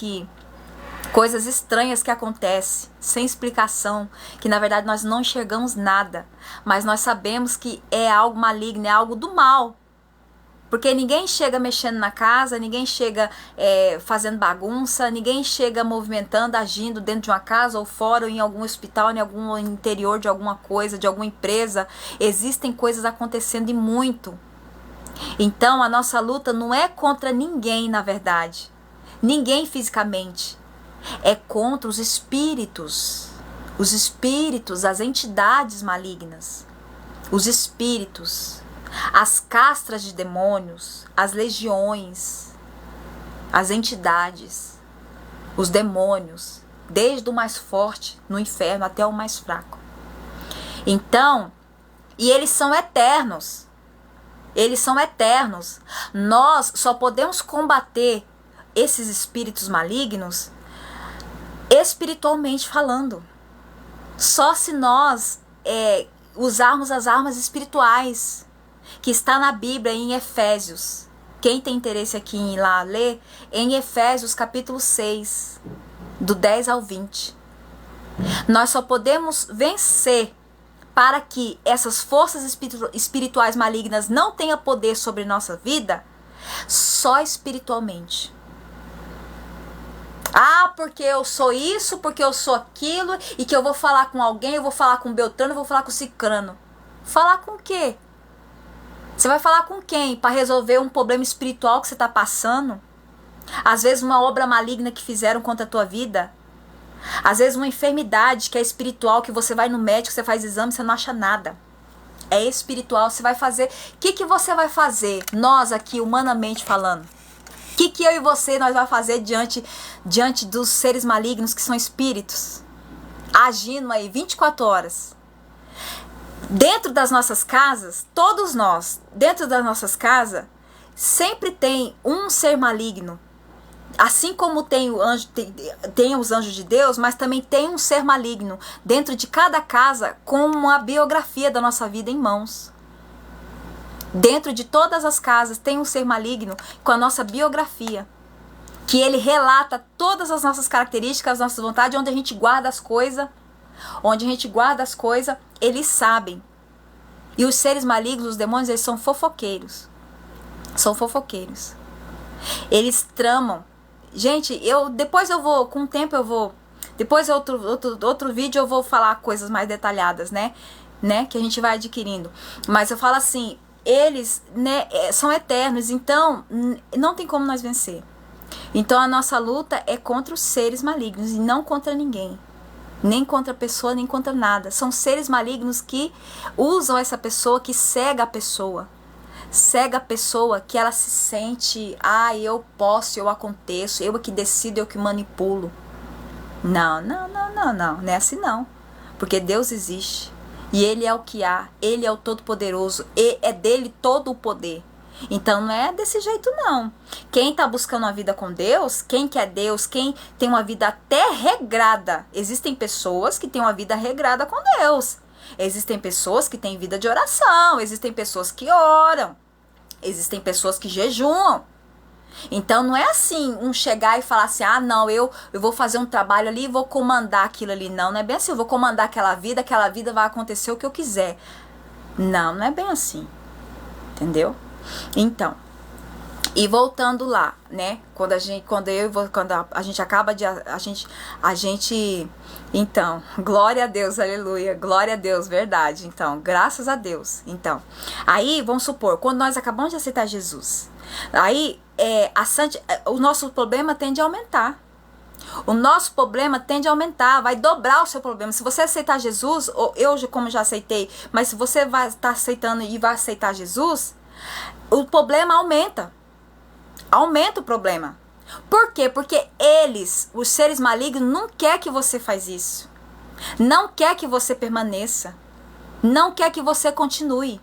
estranhas que acontecem, sem explicação, que na verdade nós não enxergamos nada, mas nós sabemos que é algo maligno, é algo do mal, porque ninguém chega mexendo na casa, ninguém chega fazendo bagunça, ninguém chega movimentando, agindo dentro de uma casa ou fora, ou em algum hospital, em algum interior de alguma coisa, de alguma empresa. Existem coisas acontecendo e muito. Então a nossa luta não é contra ninguém, na verdade, ninguém fisicamente, é contra os espíritos, as entidades malignas, os espíritos, as castras de demônios, as legiões, as entidades, os demônios, desde o mais forte no inferno até o mais fraco. Então, e eles são eternos. Eles são eternos. Nós só podemos combater esses espíritos malignos espiritualmente falando. Só se nós usarmos as armas espirituais que está na Bíblia em Efésios. Quem tem interesse aqui em ir lá ler, em Efésios capítulo 6, do 10 ao 20. Nós só podemos vencer para que essas forças espirituais malignas não tenham poder sobre nossa vida, só espiritualmente. Porque eu sou isso, porque eu sou aquilo, e que eu vou falar com alguém, eu vou falar com Beltrano, eu vou falar com Cicrano. Falar com o quê? Você vai falar com quem? Para resolver um problema espiritual que você está passando? Às vezes uma obra maligna que fizeram contra a tua vida? Às vezes uma enfermidade que é espiritual, que você vai no médico, você faz exame e você não acha nada. É espiritual, você vai fazer... O que você vai fazer? Nós aqui, humanamente falando. O que eu e você nós vamos fazer diante dos seres malignos que são espíritos? Agindo aí 24 horas. Dentro das nossas casas, todos nós, dentro das nossas casas, sempre tem um ser maligno Assim como tem o anjo, tem os anjos de Deus, mas também tem um ser maligno dentro de cada casa com uma biografia da nossa vida em mãos. Dentro de todas as casas tem um ser maligno com a nossa biografia, que ele relata todas as nossas características, as nossas vontades, onde a gente guarda as coisas, eles sabem. E os seres malignos, os demônios, eles são fofoqueiros. São fofoqueiros. Eles tramam. Gente, depois eu vou, com o tempo eu vou, depois outro vídeo eu vou falar coisas mais detalhadas, né, que a gente vai adquirindo. Mas eu falo assim, eles, né, são eternos, então não tem como nós vencer. Então a nossa luta é contra os seres malignos e não contra ninguém. Nem contra a pessoa, nem contra nada. São seres malignos que usam essa pessoa, que cega a pessoa. Cega a pessoa, que ela se sente, eu posso, eu aconteço, eu que decido, eu que manipulo. Não é assim não. Porque Deus existe. E Ele é o que há, Ele é o Todo-Poderoso, e é dele todo o poder. Então não é desse jeito não. Quem está buscando uma vida com Deus, quem quer Deus, quem tem uma vida até regrada. Existem pessoas que têm uma vida regrada com Deus. Existem pessoas que têm vida de oração, existem pessoas que oram, existem pessoas que jejuam. Então não é assim, chegar e falar assim, não, eu vou fazer um trabalho ali e vou comandar aquilo ali. Não é bem assim, eu vou comandar aquela vida vai acontecer o que eu quiser. Não é bem assim, entendeu? Então, e voltando lá, né, quando a gente acaba de, então, glória a Deus, aleluia, glória a Deus, verdade, então, graças a Deus. Então, aí, vamos supor, quando nós acabamos de aceitar Jesus, aí, o nosso problema tende a aumentar. O nosso problema tende a aumentar, vai dobrar o seu problema. Se você aceitar Jesus, ou eu como já aceitei, mas se você vai estar aceitando e vai aceitar Jesus, o problema aumenta. Aumenta o problema. Por quê? Porque eles, os seres malignos, não quer que você faz isso. Não quer que você permaneça. Não quer que você continue.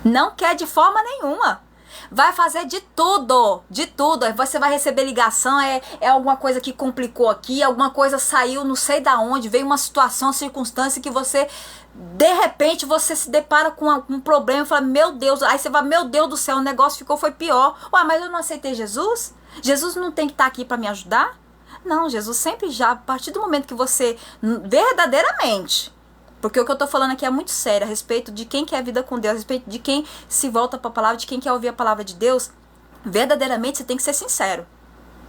Não quer de forma nenhuma. Vai fazer de tudo, de tudo. Você vai receber ligação, é alguma coisa que complicou aqui, alguma coisa saiu, não sei da onde, veio uma situação, circunstância que você, de repente, você se depara com um problema e fala, meu Deus, aí você vai, meu Deus do céu, o negócio foi pior. Mas eu não aceitei Jesus? Jesus não tem que estar aqui para me ajudar? Não, Jesus sempre já, a partir do momento que você, verdadeiramente, porque o que eu tô falando aqui é muito sério, a respeito de quem quer a vida com Deus, a respeito de quem se volta para a palavra, de quem quer ouvir a palavra de Deus, verdadeiramente você tem que ser sincero.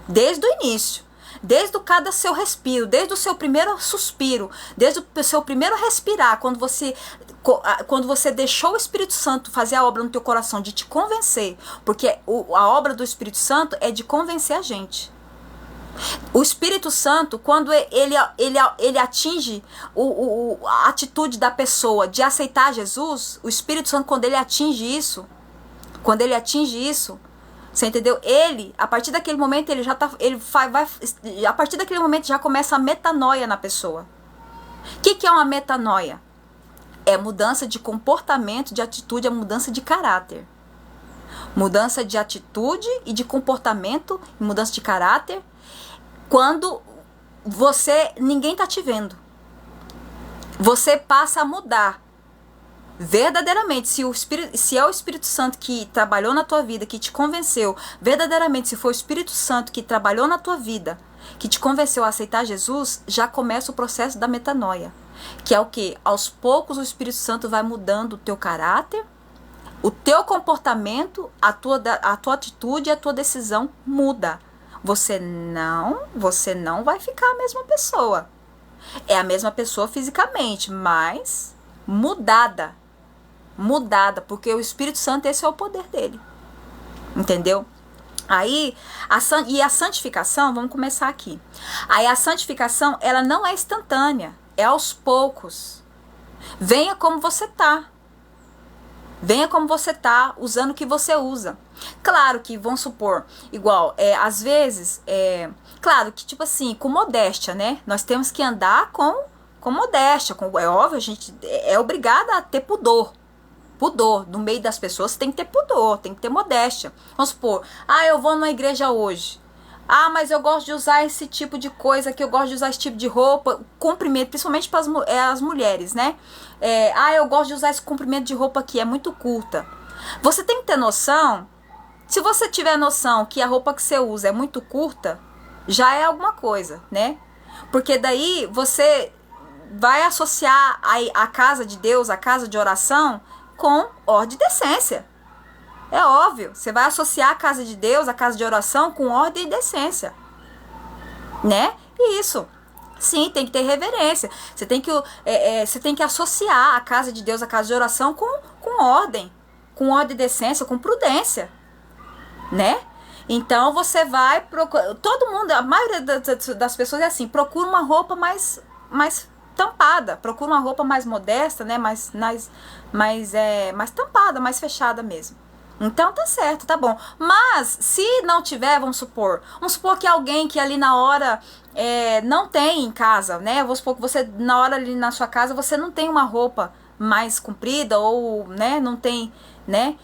Desde o início, desde cada seu respiro, desde o seu primeiro suspiro, desde o seu primeiro respirar, quando você deixou o Espírito Santo fazer a obra no teu coração, de te convencer, porque a obra do Espírito Santo é de convencer a gente. O Espírito Santo, quando ele atinge a atitude da pessoa de aceitar Jesus, o Espírito Santo, quando ele atinge isso, você entendeu? A partir daquele momento, a partir daquele momento já começa a metanoia na pessoa. O que é uma metanoia? É mudança de comportamento, de atitude, é mudança de caráter. Mudança de atitude e de comportamento, mudança de caráter, quando ninguém está te vendo. Você passa a mudar. Verdadeiramente, se é o Espírito Santo que trabalhou na tua vida, que te convenceu, verdadeiramente, se for o Espírito Santo que trabalhou na tua vida, que te convenceu a aceitar Jesus, já começa o processo da metanoia. Que é o quê? Aos poucos o Espírito Santo vai mudando o teu caráter, o teu comportamento, a tua atitude e a tua decisão muda. Você não vai ficar a mesma pessoa. É a mesma pessoa fisicamente, mas mudada, porque o Espírito Santo, esse é o poder dele. Entendeu? Aí, a santificação, vamos começar aqui. Aí a santificação, ela não é instantânea, é aos poucos. Venha como você tá. Venha como você tá, usando o que você usa. Claro que, vamos supor, igual, às vezes, claro que, tipo assim, com modéstia, né? Nós temos que andar com modéstia, é óbvio, a gente é obrigada a ter pudor. Pudor. No meio das pessoas você tem que ter pudor, tem que ter modéstia. Vamos supor, eu vou numa igreja hoje. Mas eu gosto de usar esse tipo de coisa aqui, eu gosto de usar esse tipo de roupa, comprimento, principalmente para as mulheres, né? Eu gosto de usar esse comprimento de roupa aqui, é muito curta. Você tem que ter noção, se você tiver noção que a roupa que você usa é muito curta, já é alguma coisa, né? Porque daí você vai associar a casa de Deus, a casa de oração, com ordem e decência. É óbvio, você vai associar a casa de Deus, a casa de oração, com ordem e decência, né? E isso, sim, tem que ter reverência. Você tem que associar a casa de Deus, a casa de oração, com ordem e decência, com prudência, né? Então você vai procurar, todo mundo, a maioria das pessoas é assim, procura uma roupa mais tampada, procura uma roupa mais modesta, né? Mais tampada, mais fechada mesmo. Então tá certo, tá bom. Mas se não tiver, vamos supor que alguém que ali na hora não tem em casa, né? Vamos supor que você na hora ali na sua casa você não tem uma roupa mais comprida ou, né, não tem, né?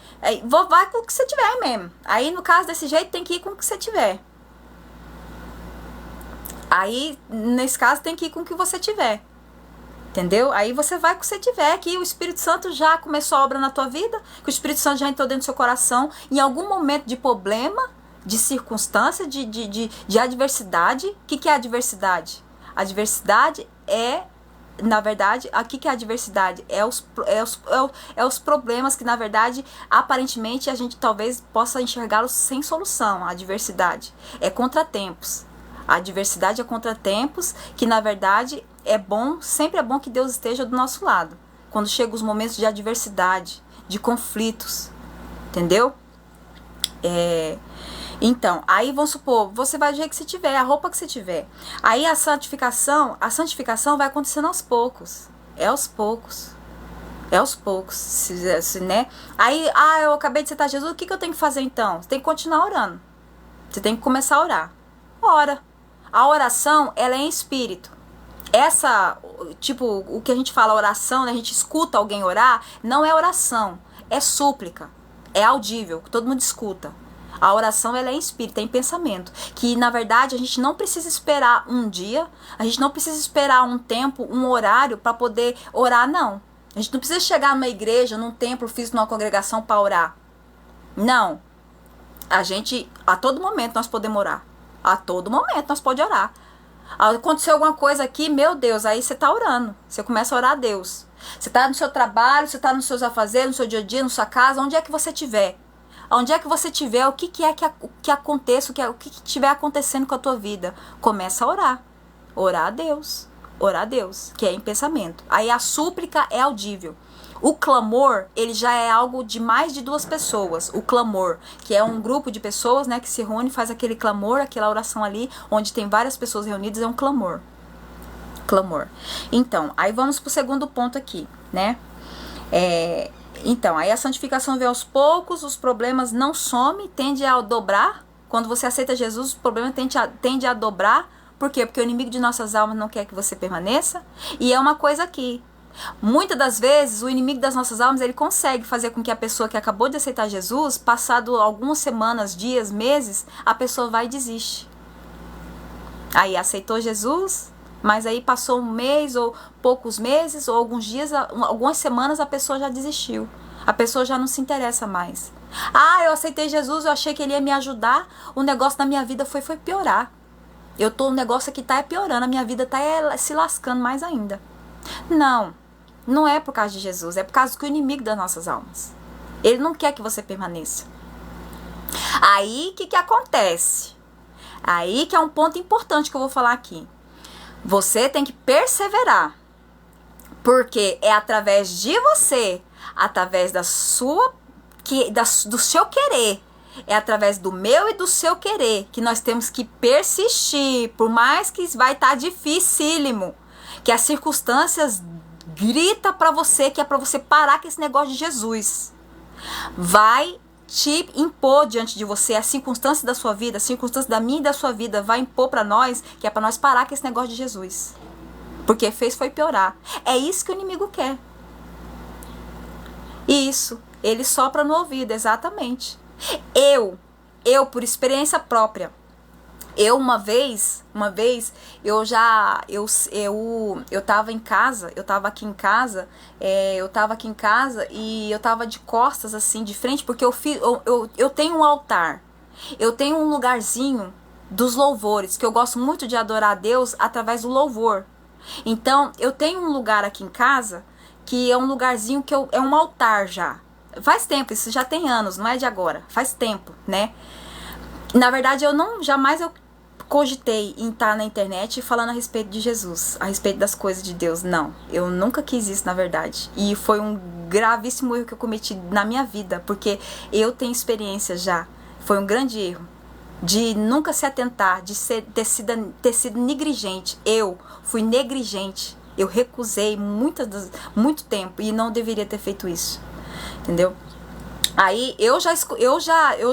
Vai com o que você tiver mesmo. Aí no caso desse jeito tem que ir com o que você tiver. Aí nesse caso tem que ir com o que você tiver. Entendeu? Aí você vai com o que você tiver, que o Espírito Santo já começou a obra na tua vida, que o Espírito Santo já entrou dentro do seu coração, em algum momento de problema, de circunstância, de adversidade. O que é adversidade? Adversidade na verdade, aqui que é a adversidade? É os problemas que, na verdade, aparentemente a gente talvez possa enxergá-los sem solução. A adversidade é contratempos. A adversidade é contratempos que, na verdade, sempre é bom que Deus esteja do nosso lado. Quando chegam os momentos de adversidade, de conflitos, entendeu? Então, aí vamos supor, você vai do jeito que você tiver, a roupa que você tiver. Aí a santificação vai acontecendo aos poucos. É aos poucos, né? Aí, eu acabei de aceitar Jesus, o que eu tenho que fazer então? Você tem que continuar orando. Você tem que começar a orar. Ora. A oração, ela é em espírito. O que a gente fala oração, né? A gente escuta alguém orar, não é oração, é súplica, é audível, todo mundo escuta. A oração, ela é em espírito, é em pensamento, que na verdade a gente não precisa esperar um dia, a gente não precisa esperar um tempo, um horário para poder orar, não. A gente não precisa chegar numa igreja, num templo físico, numa congregação para orar. Não. A todo momento nós podemos orar. A todo momento nós podemos orar. Aconteceu alguma coisa aqui, meu Deus, aí você está orando. Você começa a orar a Deus. Você está no seu trabalho, você está nos seus afazeres, no seu dia a dia, na sua casa, onde é que você estiver. Onde é que você estiver, o que é que aconteça, o que estiver acontecendo com a tua vida. Começa a orar. Orar a Deus. Orar a Deus, que é em pensamento. Aí a súplica é audível. O clamor, ele já é algo de mais de 2 pessoas. O clamor, que é um grupo de pessoas, né, que se reúne, faz aquele clamor, aquela oração ali, onde tem várias pessoas reunidas, é um clamor. Clamor. Então, aí vamos pro segundo ponto aqui, né? Então, aí a santificação vem aos poucos, os problemas não somem, tende a dobrar. Quando você aceita Jesus, o problema tende a dobrar. Por quê? Porque o inimigo de nossas almas não quer que você permaneça. E é uma coisa aqui. Muitas das vezes o inimigo das nossas almas ele consegue fazer com que a pessoa que acabou de aceitar Jesus, passado algumas semanas, dias, meses, a pessoa vai e desiste. Aí aceitou Jesus, mas aí passou um mês ou poucos meses ou alguns dias, algumas semanas a pessoa já desistiu. A pessoa já não se interessa mais. Eu aceitei Jesus, eu achei que ele ia me ajudar, o negócio da minha vida foi piorar. O negócio aqui tá piorando, a minha vida tá se lascando mais ainda. Não é por causa de Jesus, é por causa do inimigo das nossas almas. Ele não quer que você permaneça. Aí, o que acontece? Aí que é um ponto importante que eu vou falar aqui. Você tem que perseverar. Porque é através de você, através do seu querer, é através do meu e do seu querer, que nós temos que persistir, por mais que vai estar dificílimo, que as circunstâncias grita para você que é para você parar com esse negócio de Jesus. Vai te impor diante de você a circunstância da sua vida, a circunstância da minha e da sua vida, vai impor para nós que é para nós parar com esse negócio de Jesus. Porque foi piorar. É isso que o inimigo quer. Isso, ele sopra no ouvido, exatamente. Por experiência própria, uma vez, eu tava em casa, eu tava aqui em casa, e eu tava de costas, assim, de frente, porque eu tenho um altar, eu tenho um lugarzinho dos louvores, que eu gosto muito de adorar a Deus através do louvor. Então, eu tenho um lugar aqui em casa, que é um lugarzinho é um altar já. Faz tempo, isso já tem anos, não é de agora, faz tempo, né? Na verdade, jamais eu cogitei em estar na internet falando a respeito de Jesus, a respeito das coisas de Deus. Não, eu nunca quis isso, na verdade. E foi um gravíssimo erro que eu cometi na minha vida, porque eu tenho experiência já. Foi um grande erro de nunca se atentar, de ter sido negligente. Eu fui negligente. Eu recusei muito tempo e não deveria ter feito isso. Entendeu? Aí eu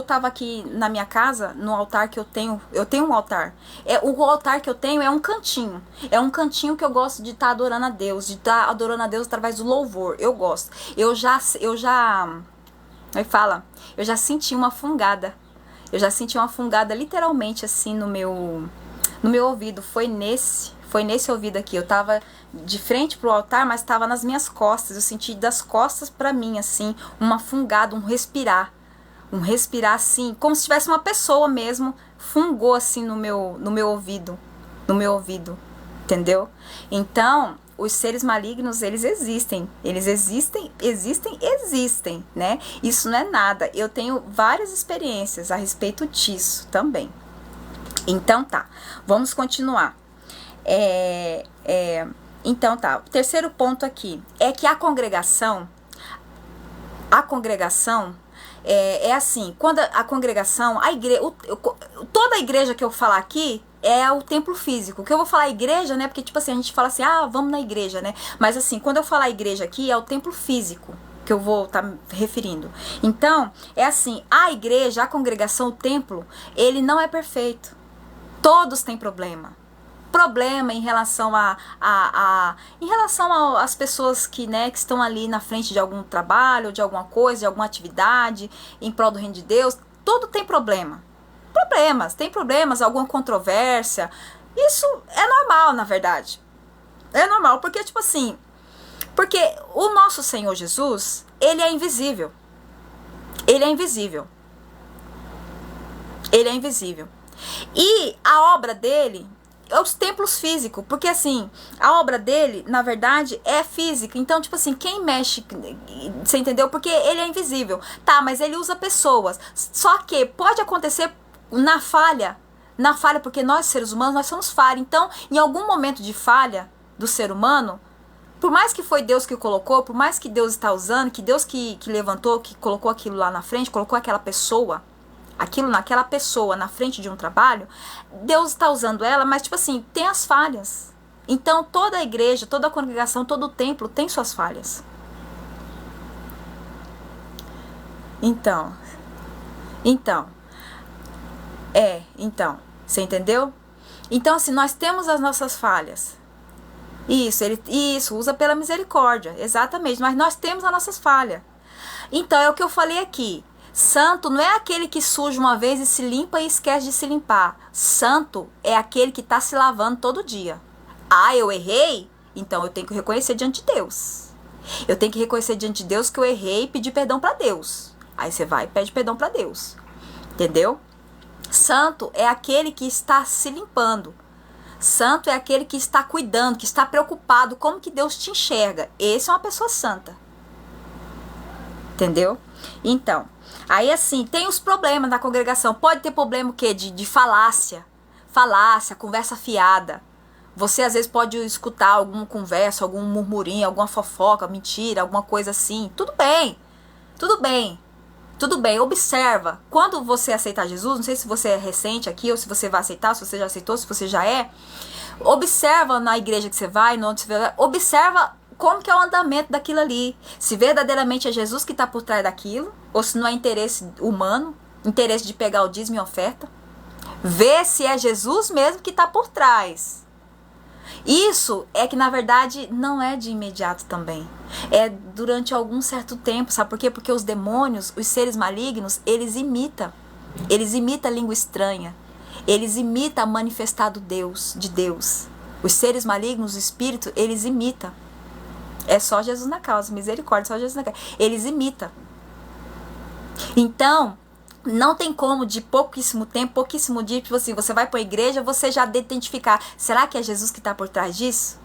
tava aqui na minha casa, no altar que eu tenho um altar. O altar que eu tenho é um cantinho. É um cantinho que eu gosto de estar adorando a Deus, através do louvor. Eu gosto. Eu já senti uma fungada. Eu já senti uma fungada literalmente assim no meu ouvido. Foi nesse ouvido aqui. Eu tava de frente pro altar, mas tava nas minhas costas. Eu senti das costas pra mim, assim, uma fungada, um respirar assim, como se tivesse uma pessoa mesmo, fungou assim no meu ouvido, entendeu? Então, os seres malignos, eles existem, né? Isso não é nada. Eu tenho várias experiências a respeito disso também. Então tá, vamos continuar. Então tá, o terceiro ponto aqui é que a congregação é assim, quando a congregação, toda a igreja que eu falar aqui é o templo físico. Que eu vou falar igreja, né? Porque tipo assim, a gente fala assim, vamos na igreja, né? Mas assim, quando eu falar igreja aqui, é o templo físico que eu vou estar me referindo. Então, é assim, a igreja, a congregação, o templo, ele não é perfeito. Todos têm problema em relação às pessoas que estão ali na frente de algum trabalho, de alguma coisa, de alguma atividade, em prol do reino de Deus. Tudo tem tem problemas, alguma controvérsia. Isso é normal, na verdade. É normal, porque tipo assim, porque o nosso Senhor Jesus, ele é invisível. Ele é invisível. E a obra dele os templos físicos, porque assim, a obra dele, na verdade, é física. Então, tipo assim, quem mexe, você entendeu? Porque ele é invisível. Tá, mas ele usa pessoas. Só que pode acontecer na falha, porque nós, seres humanos, nós somos falha. Então, em algum momento de falha do ser humano, por mais que foi Deus que colocou, por mais que Deus está usando, que Deus que levantou, que colocou aquilo lá na frente, colocou aquela pessoa na frente de um trabalho, Deus está usando ela, mas tipo assim, tem as falhas. Então toda a igreja, toda a congregação, todo o templo tem suas falhas. Então, você entendeu? Então assim, nós temos as nossas falhas. Isso, usa pela misericórdia, exatamente, mas nós temos as nossas falhas. Então é o que eu falei aqui. Santo não é aquele que suja uma vez e se limpa e esquece de se limpar. Santo é aquele que está se lavando todo dia. Eu errei? Então eu tenho que reconhecer diante de Deus. Eu tenho que reconhecer diante de Deus que eu errei e pedir perdão para Deus. Aí você vai e pede perdão para Deus. Entendeu? Santo é aquele que está se limpando. Santo é aquele que está cuidando, que está preocupado como que Deus te enxerga. Esse é uma pessoa santa. Entendeu? Então, aí assim, tem os problemas na congregação. Pode ter problema o quê? De falácia, conversa fiada. Você às vezes pode escutar alguma conversa, algum murmurinho, alguma fofoca, mentira, alguma coisa assim. Tudo bem, observa. Quando você aceitar Jesus, não sei se você é recente aqui, ou se você vai aceitar, se você já aceitou, se você já é. Observa na igreja que você vai, observa como que é o andamento daquilo ali. Se verdadeiramente é Jesus que está por trás daquilo, ou se não é interesse humano, interesse de pegar o dízimo e oferta. Vê se é Jesus mesmo que está por trás. Isso é que, na verdade, não é de imediato também. É durante algum certo tempo, sabe por quê? Porque os demônios, os seres malignos, eles imitam. Eles imitam a língua estranha. Eles imitam a manifestado de Deus. Os seres malignos, o espírito, eles imitam. É só Jesus na causa, misericórdia, só Jesus na causa. Eles imitam. Então, não tem como de pouquíssimo tempo, pouquíssimo dia, tipo assim, você vai para a igreja, você já identificar, será que é Jesus que está por trás disso?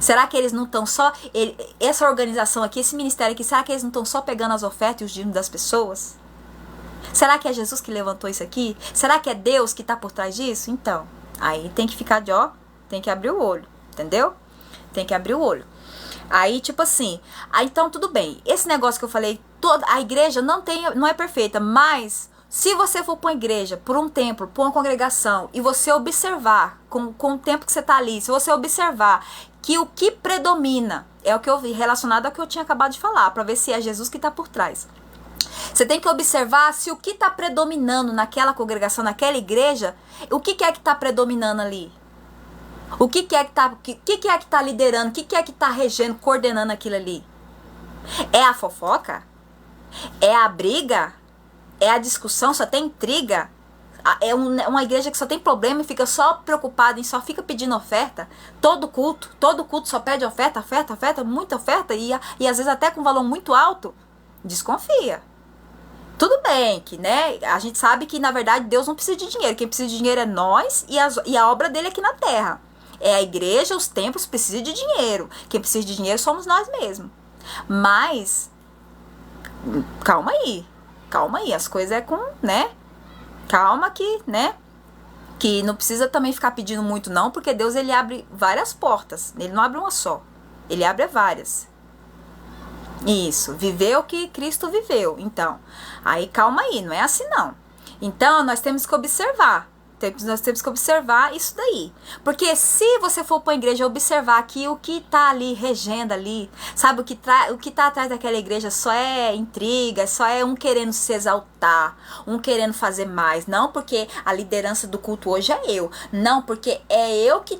Será que eles não estão só, essa organização aqui, esse ministério aqui, será que eles não estão só pegando as ofertas e os dízimos das pessoas? Será que é Jesus que levantou isso aqui? Será que é Deus que está por trás disso? Então, aí tem que ficar tem que abrir o olho, entendeu? Tem que abrir o olho. Aí, tipo assim, então tudo bem. Esse negócio que eu falei, a igreja não é perfeita, mas se você for para uma igreja, por um templo, por uma congregação, e você observar, com o tempo que você está ali, se você observar que o que predomina é o que eu vi relacionado ao que eu tinha acabado de falar, para ver se é Jesus que está por trás. Você tem que observar se o que está predominando naquela congregação, naquela igreja, o que é que está predominando ali? O que é que tá liderando? O que é que tá regendo, coordenando aquilo ali? É a fofoca? É a briga? É a discussão? Só tem intriga? É uma igreja que só tem problema e fica só preocupada em só fica pedindo oferta? Todo culto só pede oferta, muita oferta e às vezes até com valor muito alto? Desconfia. Tudo bem que, né, a gente sabe que na verdade Deus não precisa de dinheiro. Quem precisa de dinheiro é nós e a obra dele aqui na terra. É a igreja, os templos precisam de dinheiro. Quem precisa de dinheiro somos nós mesmos. Mas, calma aí, as coisas é com, né, calma que, né, que não precisa também ficar pedindo muito não, porque Deus ele abre várias portas, ele não abre uma só, ele abre várias. Isso, viver o que Cristo viveu, então, aí calma aí, não é assim não. Então, nós temos que observar. Nós temos que observar isso daí. Porque se você for para a igreja observar que o que está ali, regendo ali, sabe, o que está atrás daquela igreja só é intriga, só é um querendo se exaltar, um querendo fazer mais. Não porque a liderança do culto hoje é eu. Não, porque é eu que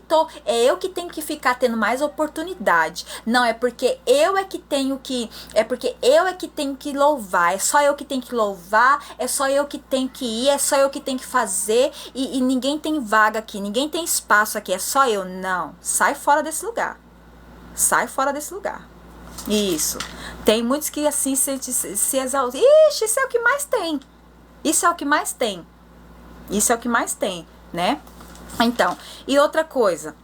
tenho que ficar tendo mais oportunidade. Não, é porque eu é que tenho que louvar. É só eu que tenho que louvar, é só eu que tenho que ir, é só eu que tenho que fazer e ninguém tem vaga aqui, ninguém tem espaço aqui, é só eu. Não, sai fora desse lugar. Sai fora desse lugar. Isso. Tem muitos que assim se exaltam. Ixi, isso é o que mais tem. Isso é o que mais tem. Isso é o que mais tem, né? Então, e outra coisa.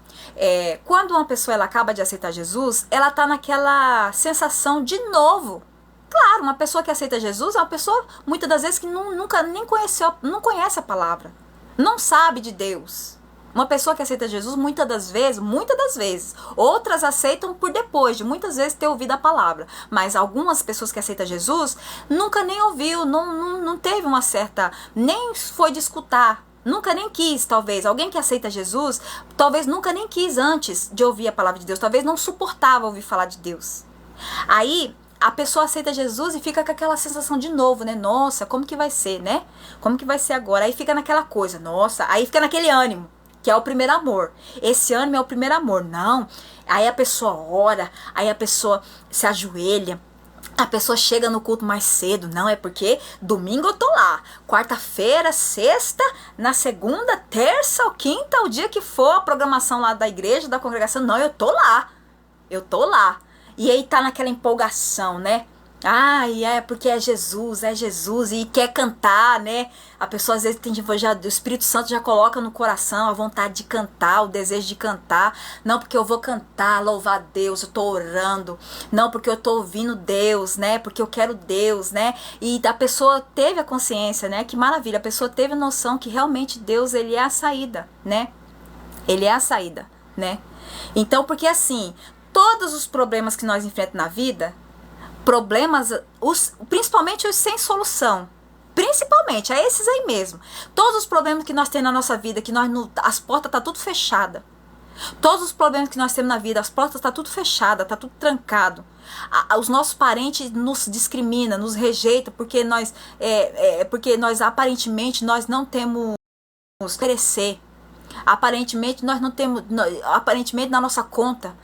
Quando uma pessoa ela acaba de aceitar Jesus, ela tá naquela sensação de novo. Claro, uma pessoa que aceita Jesus é uma pessoa, muitas das vezes, que nunca nem conheceu, não conhece a palavra. Não sabe de Deus. Uma pessoa que aceita Jesus, muitas das vezes, outras aceitam por depois de muitas vezes ter ouvido a palavra. Mas algumas pessoas que aceitam Jesus, nunca nem ouviu, não teve uma certa, nem foi de escutar, nunca nem quis, talvez. Alguém que aceita Jesus, talvez nunca nem quis antes de ouvir a palavra de Deus, talvez não suportava ouvir falar de Deus. Aí, a pessoa aceita Jesus e fica com aquela sensação de novo, né? Nossa, como que vai ser, né? Como que vai ser agora? Aí fica naquela coisa, nossa, aí fica naquele ânimo, que é o primeiro amor. Esse ânimo é o primeiro amor, não. Aí a pessoa ora, aí a pessoa se ajoelha, a pessoa chega no culto mais cedo, não, é porque domingo eu tô lá, quarta-feira, sexta, na segunda, terça ou quinta, o dia que for a programação lá da igreja, da congregação, não, eu tô lá. E aí tá naquela empolgação, né? Porque é Jesus, e quer cantar, né? A pessoa às vezes o Espírito Santo já coloca no coração a vontade de cantar, o desejo de cantar. Não, porque eu vou cantar, louvar a Deus, eu tô orando. Não, porque eu tô ouvindo Deus, né? Porque eu quero Deus, né? E a pessoa teve a consciência, né? Que maravilha, a pessoa teve a noção que realmente Deus, ele é a saída, né? Ele é a saída, né? Então, porque assim, todos os problemas que nós enfrentamos na vida, principalmente os sem solução, principalmente, é esses aí mesmo. Todos os problemas que nós temos na nossa vida, que as portas tá tudo fechada. Todos os problemas que nós temos na vida, as portas tá tudo fechada, tá tudo trancado. Os nossos parentes nos discriminam, nos rejeitam, porque nós aparentemente nós não temos oferecer. Aparentemente nós não temos, aparentemente na nossa conta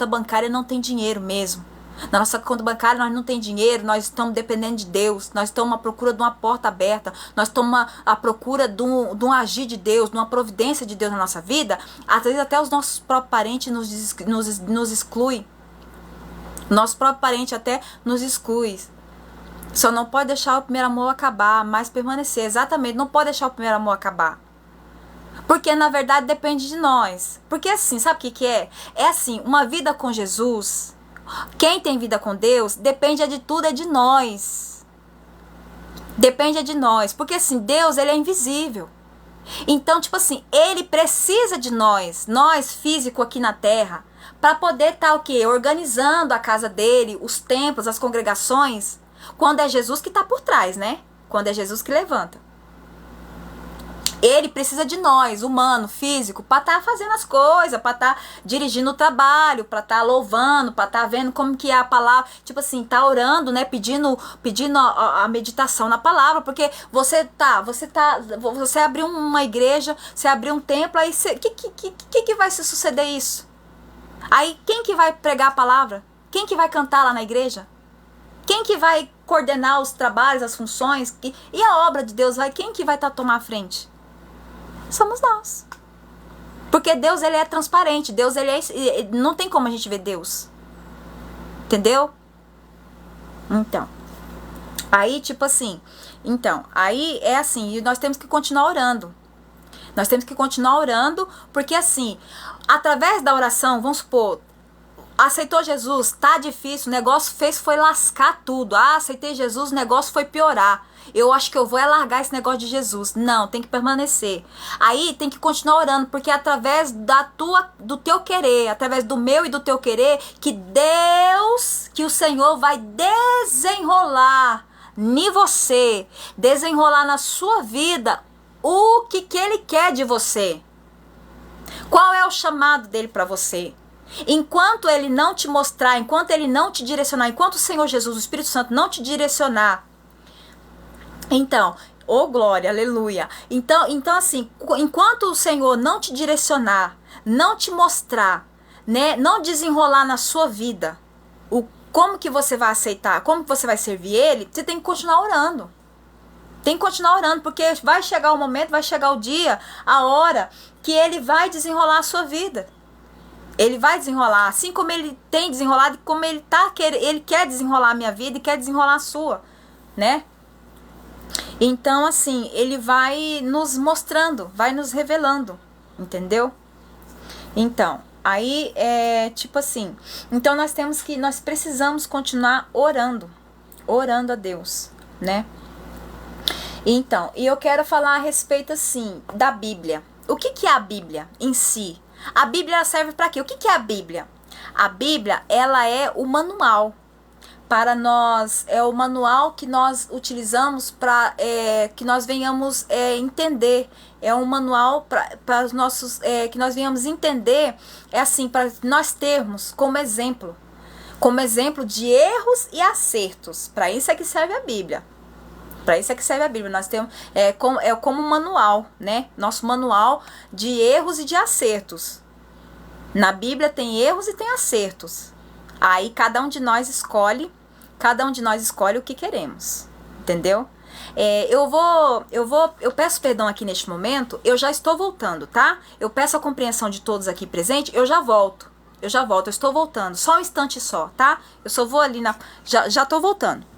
bancária não tem dinheiro mesmo. Na nossa conta bancária nós não tem dinheiro, nós estamos dependendo de Deus, nós estamos à procura de uma porta aberta, nós estamos à procura de um agir de Deus, de uma providência de Deus na nossa vida. Às vezes até os nossos próprios parentes nos excluem. Nosso próprio parente até nos exclui. Só não pode deixar o primeiro amor acabar, mas permanecer. Exatamente, não pode deixar o primeiro amor acabar. Porque na verdade depende de nós. Porque assim, sabe o que é? É assim, uma vida com Jesus, quem tem vida com Deus, depende de tudo, é de nós. Depende de nós. Porque assim, Deus, ele é invisível. Então, tipo assim, ele precisa de nós físico aqui na terra, para poder estar o quê? Organizando a casa dele, os templos, as congregações, quando é Jesus que está por trás, né? Quando é Jesus que levanta. Ele precisa de nós, humano, físico, para estar fazendo as coisas, para estar dirigindo o trabalho, para estar louvando, para estar vendo como que é a palavra, tipo assim, tá orando, né, pedindo a meditação na palavra, porque você abriu uma igreja, você abriu um templo, aí que vai se suceder isso? Aí quem que vai pregar a palavra? Quem que vai cantar lá na igreja? Quem que vai coordenar os trabalhos, as funções? E a obra de Deus, quem que vai tomar a frente? Somos nós. Porque Deus, ele é transparente. Deus, ele é... Não tem como a gente ver Deus. Entendeu? Então. Aí, tipo assim... Então, aí é assim. E nós temos que continuar orando. Nós temos que continuar orando. Porque assim, através da oração, vamos supor... Aceitou Jesus, tá difícil, o negócio foi lascar tudo. Ah, aceitei Jesus, o negócio foi piorar. Eu acho que eu vou largar esse negócio de Jesus. Não, tem que permanecer. Aí tem que continuar orando, porque é através do teu querer, através do meu e do teu querer, que o Senhor vai desenrolar em você, desenrolar na sua vida o que Ele quer de você. Qual é o chamado dele para você? Enquanto ele não te mostrar, enquanto ele não te direcionar, enquanto o Senhor Jesus, o Espírito Santo não te direcionar, então, glória, aleluia. Então assim, enquanto o Senhor não te direcionar, não te mostrar, né, não desenrolar na sua vida, como que você vai aceitar, como que você vai servir ele, você tem que continuar orando. Tem que continuar orando, porque vai chegar o momento, vai chegar o dia, a hora que ele vai desenrolar a sua vida. Ele vai desenrolar, assim como ele tem desenrolado, como ele quer desenrolar a minha vida e quer desenrolar a sua, né? Então, assim, ele vai nos mostrando, vai nos revelando, entendeu? Então, aí é tipo assim, então nós precisamos continuar orando a Deus, né? Então, e eu quero falar a respeito, assim, da Bíblia. O que é a Bíblia em si? A Bíblia serve para quê? O que é a Bíblia? A Bíblia, ela é o manual para nós, é o manual que nós utilizamos para que nós venhamos entender. É um manual para os nossos, que nós venhamos entender, é assim, para nós termos como exemplo de erros e acertos. Para isso é que serve a Bíblia. Para isso é que serve a Bíblia. Nós temos como um manual, né? Nosso manual de erros e de acertos. Na Bíblia tem erros e tem acertos. Aí cada um de nós escolhe o que queremos. Entendeu? Eu peço perdão aqui neste momento. Eu já estou voltando, tá? Eu peço a compreensão de todos aqui presentes. Eu já volto. Eu estou voltando. Só um instante só, tá? Eu só vou ali já estou voltando.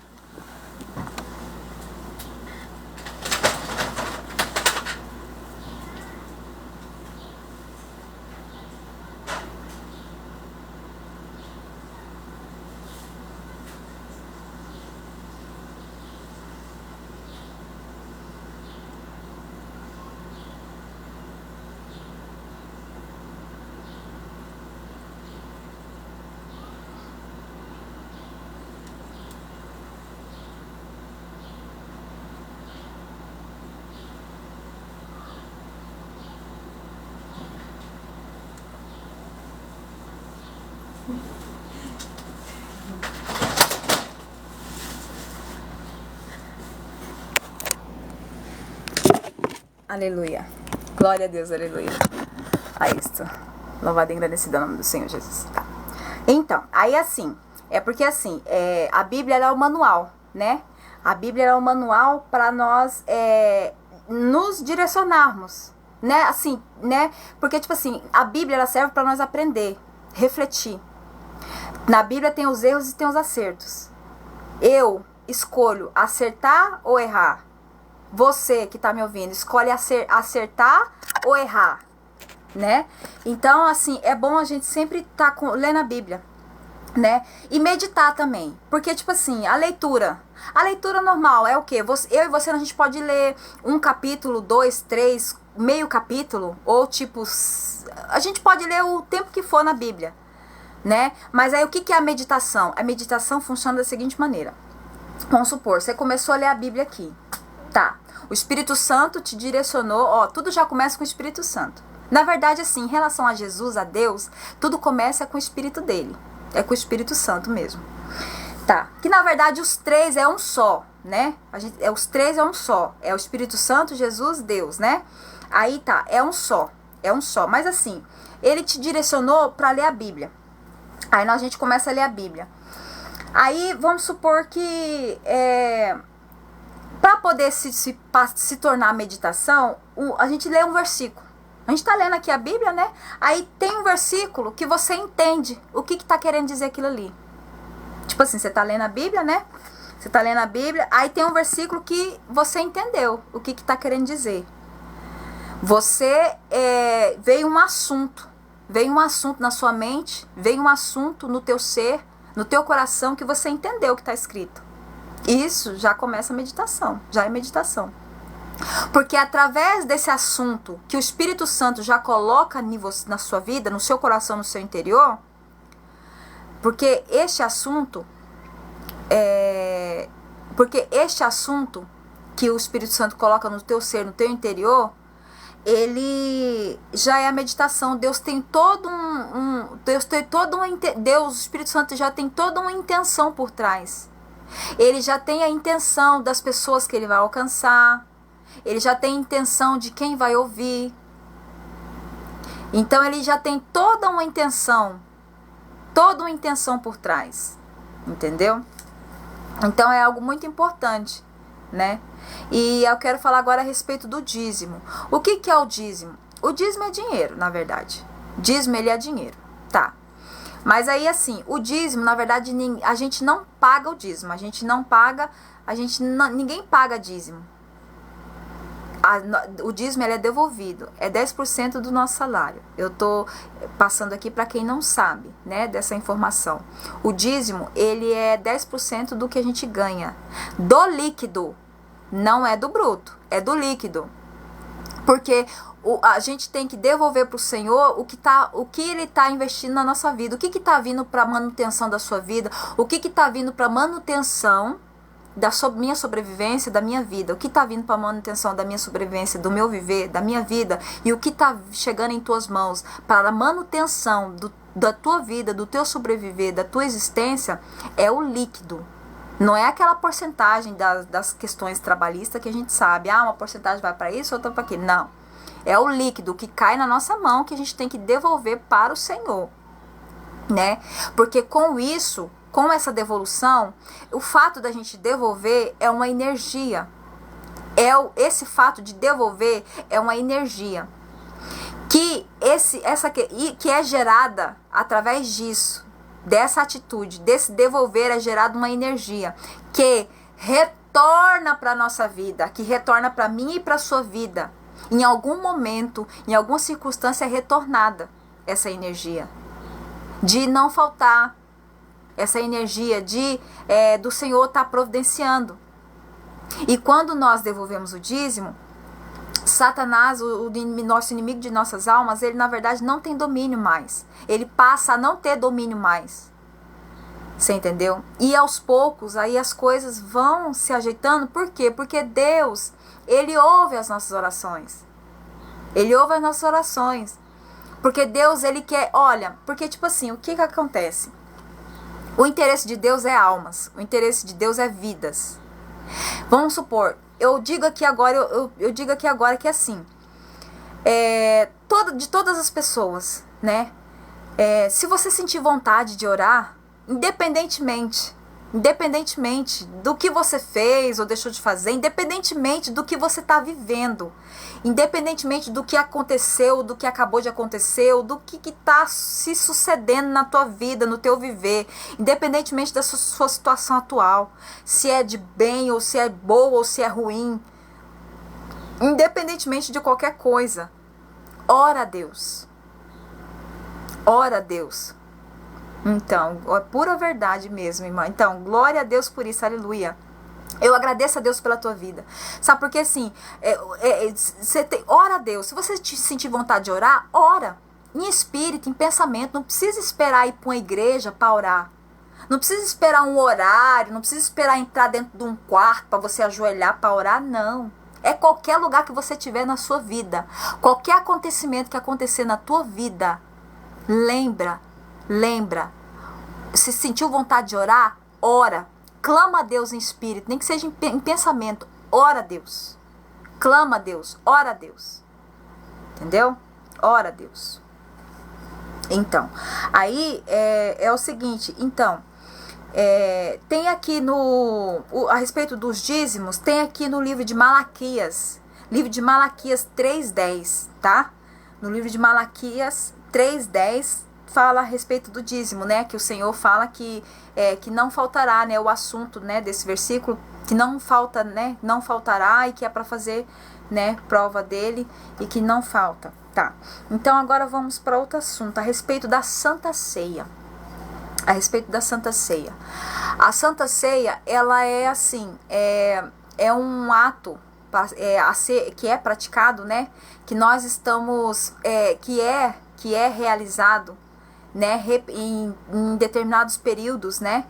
Aleluia. Glória a Deus, aleluia. Aí está. Louvado e agradecido é o nome do Senhor Jesus. Tá. Então, aí assim, é porque assim, a Bíblia é o manual, né? A Bíblia é o manual para nós nos direcionarmos, né? Assim, né? Porque, tipo assim, a Bíblia ela serve para nós aprender, refletir. Na Bíblia tem os erros e tem os acertos. Eu escolho acertar ou errar. Você que tá me ouvindo, escolhe acertar ou errar, né? Então, assim, é bom a gente sempre tá lendo a Bíblia, né? E meditar também. Porque, tipo assim, a leitura normal é o quê? Eu e você, a gente pode ler um capítulo, 2, 3, meio capítulo, ou tipo, a gente pode ler o tempo que for na Bíblia, né? Mas aí o que é a meditação? A meditação funciona da seguinte maneira. Vamos supor, você começou a ler a Bíblia aqui, tá? O Espírito Santo te direcionou, ó, tudo já começa com o Espírito Santo. Na verdade, assim, em relação a Jesus, a Deus, tudo começa com o Espírito dele. É com o Espírito Santo mesmo. Tá. Que na verdade os três é um só, né? Os três é um só. É o Espírito Santo, Jesus, Deus, né? Aí tá, é um só. É um só. Mas assim, ele te direcionou para ler a Bíblia. Aí a gente começa a ler a Bíblia. Aí vamos supor que para poder se tornar meditação, a gente lê um versículo. A gente tá lendo aqui a Bíblia, né? Aí tem um versículo que você entende o que tá querendo dizer aquilo ali. Tipo assim, você tá lendo a Bíblia, né? Você tá lendo a Bíblia, aí tem um versículo que você entendeu o que tá querendo dizer. Veio um assunto na sua mente, veio um assunto no teu ser, no teu coração que você entendeu o que tá escrito. Isso já começa a meditação, já é meditação. Porque através desse assunto que o Espírito Santo já coloca na sua vida, no seu coração, no seu interior, porque este assunto que o Espírito Santo coloca no teu ser, no teu interior, ele já é a meditação. Deus tem o Espírito Santo já tem toda uma intenção por trás. Ele já tem a intenção das pessoas que ele vai alcançar. Ele já tem a intenção de quem vai ouvir. Então ele já tem toda uma intenção por trás. Entendeu? Então é algo muito importante, né? E eu quero falar agora a respeito do dízimo. O que é o dízimo? O dízimo é dinheiro, na verdade. Dízimo, ele é dinheiro, tá? Mas aí assim, o dízimo, na verdade, a gente não paga o dízimo. Ninguém paga dízimo. O dízimo ele é devolvido, é 10% do nosso salário. Eu tô passando aqui para quem não sabe, né, dessa informação. O dízimo, ele é 10% do que a gente ganha, do líquido, não é do bruto, é do líquido. Porque a gente tem que devolver para o Senhor o que Ele está investindo na nossa vida, o que está vindo para manutenção da sua vida, o que está vindo para manutenção da minha sobrevivência, da minha vida, o que está vindo para manutenção da minha sobrevivência, do meu viver, da minha vida, e o que está chegando em tuas mãos para a manutenção da tua vida, do teu sobreviver, da tua existência, é o líquido. Não é aquela porcentagem das questões trabalhistas que a gente sabe, uma porcentagem vai para isso, outra para aquilo. Não. É o líquido que cai na nossa mão que a gente tem que devolver para o Senhor, né? Porque com isso, com essa devolução, o fato da gente devolver é uma energia. Esse fato de devolver é uma energia que é gerada através disso, dessa atitude, desse devolver é gerada uma energia que retorna para a nossa vida, que retorna para mim e para a sua vida. Em algum momento, em alguma circunstância é retornada essa energia. De não faltar, essa energia do Senhor estar providenciando. E quando nós devolvemos o dízimo, Satanás, o nosso inimigo de nossas almas, ele na verdade não tem domínio mais. Ele passa a não ter domínio mais. Você entendeu? E aos poucos aí as coisas vão se ajeitando. Por quê? Porque Deus, Ele ouve as nossas orações. Ele ouve as nossas orações. Porque Deus, Ele quer... Olha, porque tipo assim, o que acontece? O interesse de Deus é almas. O interesse de Deus é vidas. Vamos supor, eu digo aqui agora que assim, de todas as pessoas, né? Se você sentir vontade de orar, independentemente do que você fez ou deixou de fazer, independentemente do que você está vivendo, independentemente do que aconteceu, do que acabou de acontecer, ou do que está se sucedendo na tua vida, no teu viver, independentemente da sua situação atual, se é de bem, ou se é boa, ou se é ruim, independentemente de qualquer coisa, ora a Deus. Ora a Deus. Então, é pura verdade mesmo, irmã. Então, glória a Deus por isso, aleluia. Eu agradeço a Deus pela tua vida. Sabe, porque assim, ora a Deus. Se você sentir vontade de orar, ora. Em espírito, em pensamento. Não precisa esperar ir para uma igreja para orar. Não precisa esperar um horário. Não precisa esperar entrar dentro de um quarto para você ajoelhar para orar, não. É qualquer lugar que você tiver na sua vida. Qualquer acontecimento que acontecer na tua vida. Lembra. Se sentiu vontade de orar, ora. Clama a Deus em espírito, nem que seja em pensamento. Ora a Deus. Clama a Deus, ora a Deus. Entendeu? Ora a Deus. Então, aí é o seguinte, então, tem aqui a respeito dos dízimos, tem aqui no livro de Malaquias 3:10, tá? No livro de Malaquias 3:10, fala a respeito do dízimo, né? Que o Senhor fala que não faltará, né? O assunto, né, desse versículo, que não falta, né? Não faltará, e que é para fazer, né, prova dele, e que não falta, tá? Então agora vamos para outro assunto, a respeito da Santa Ceia. A respeito da Santa Ceia. A Santa Ceia, ela é assim, é um ato que é praticado, né? Que nós estamos, que é realizado, né, em determinados períodos, né,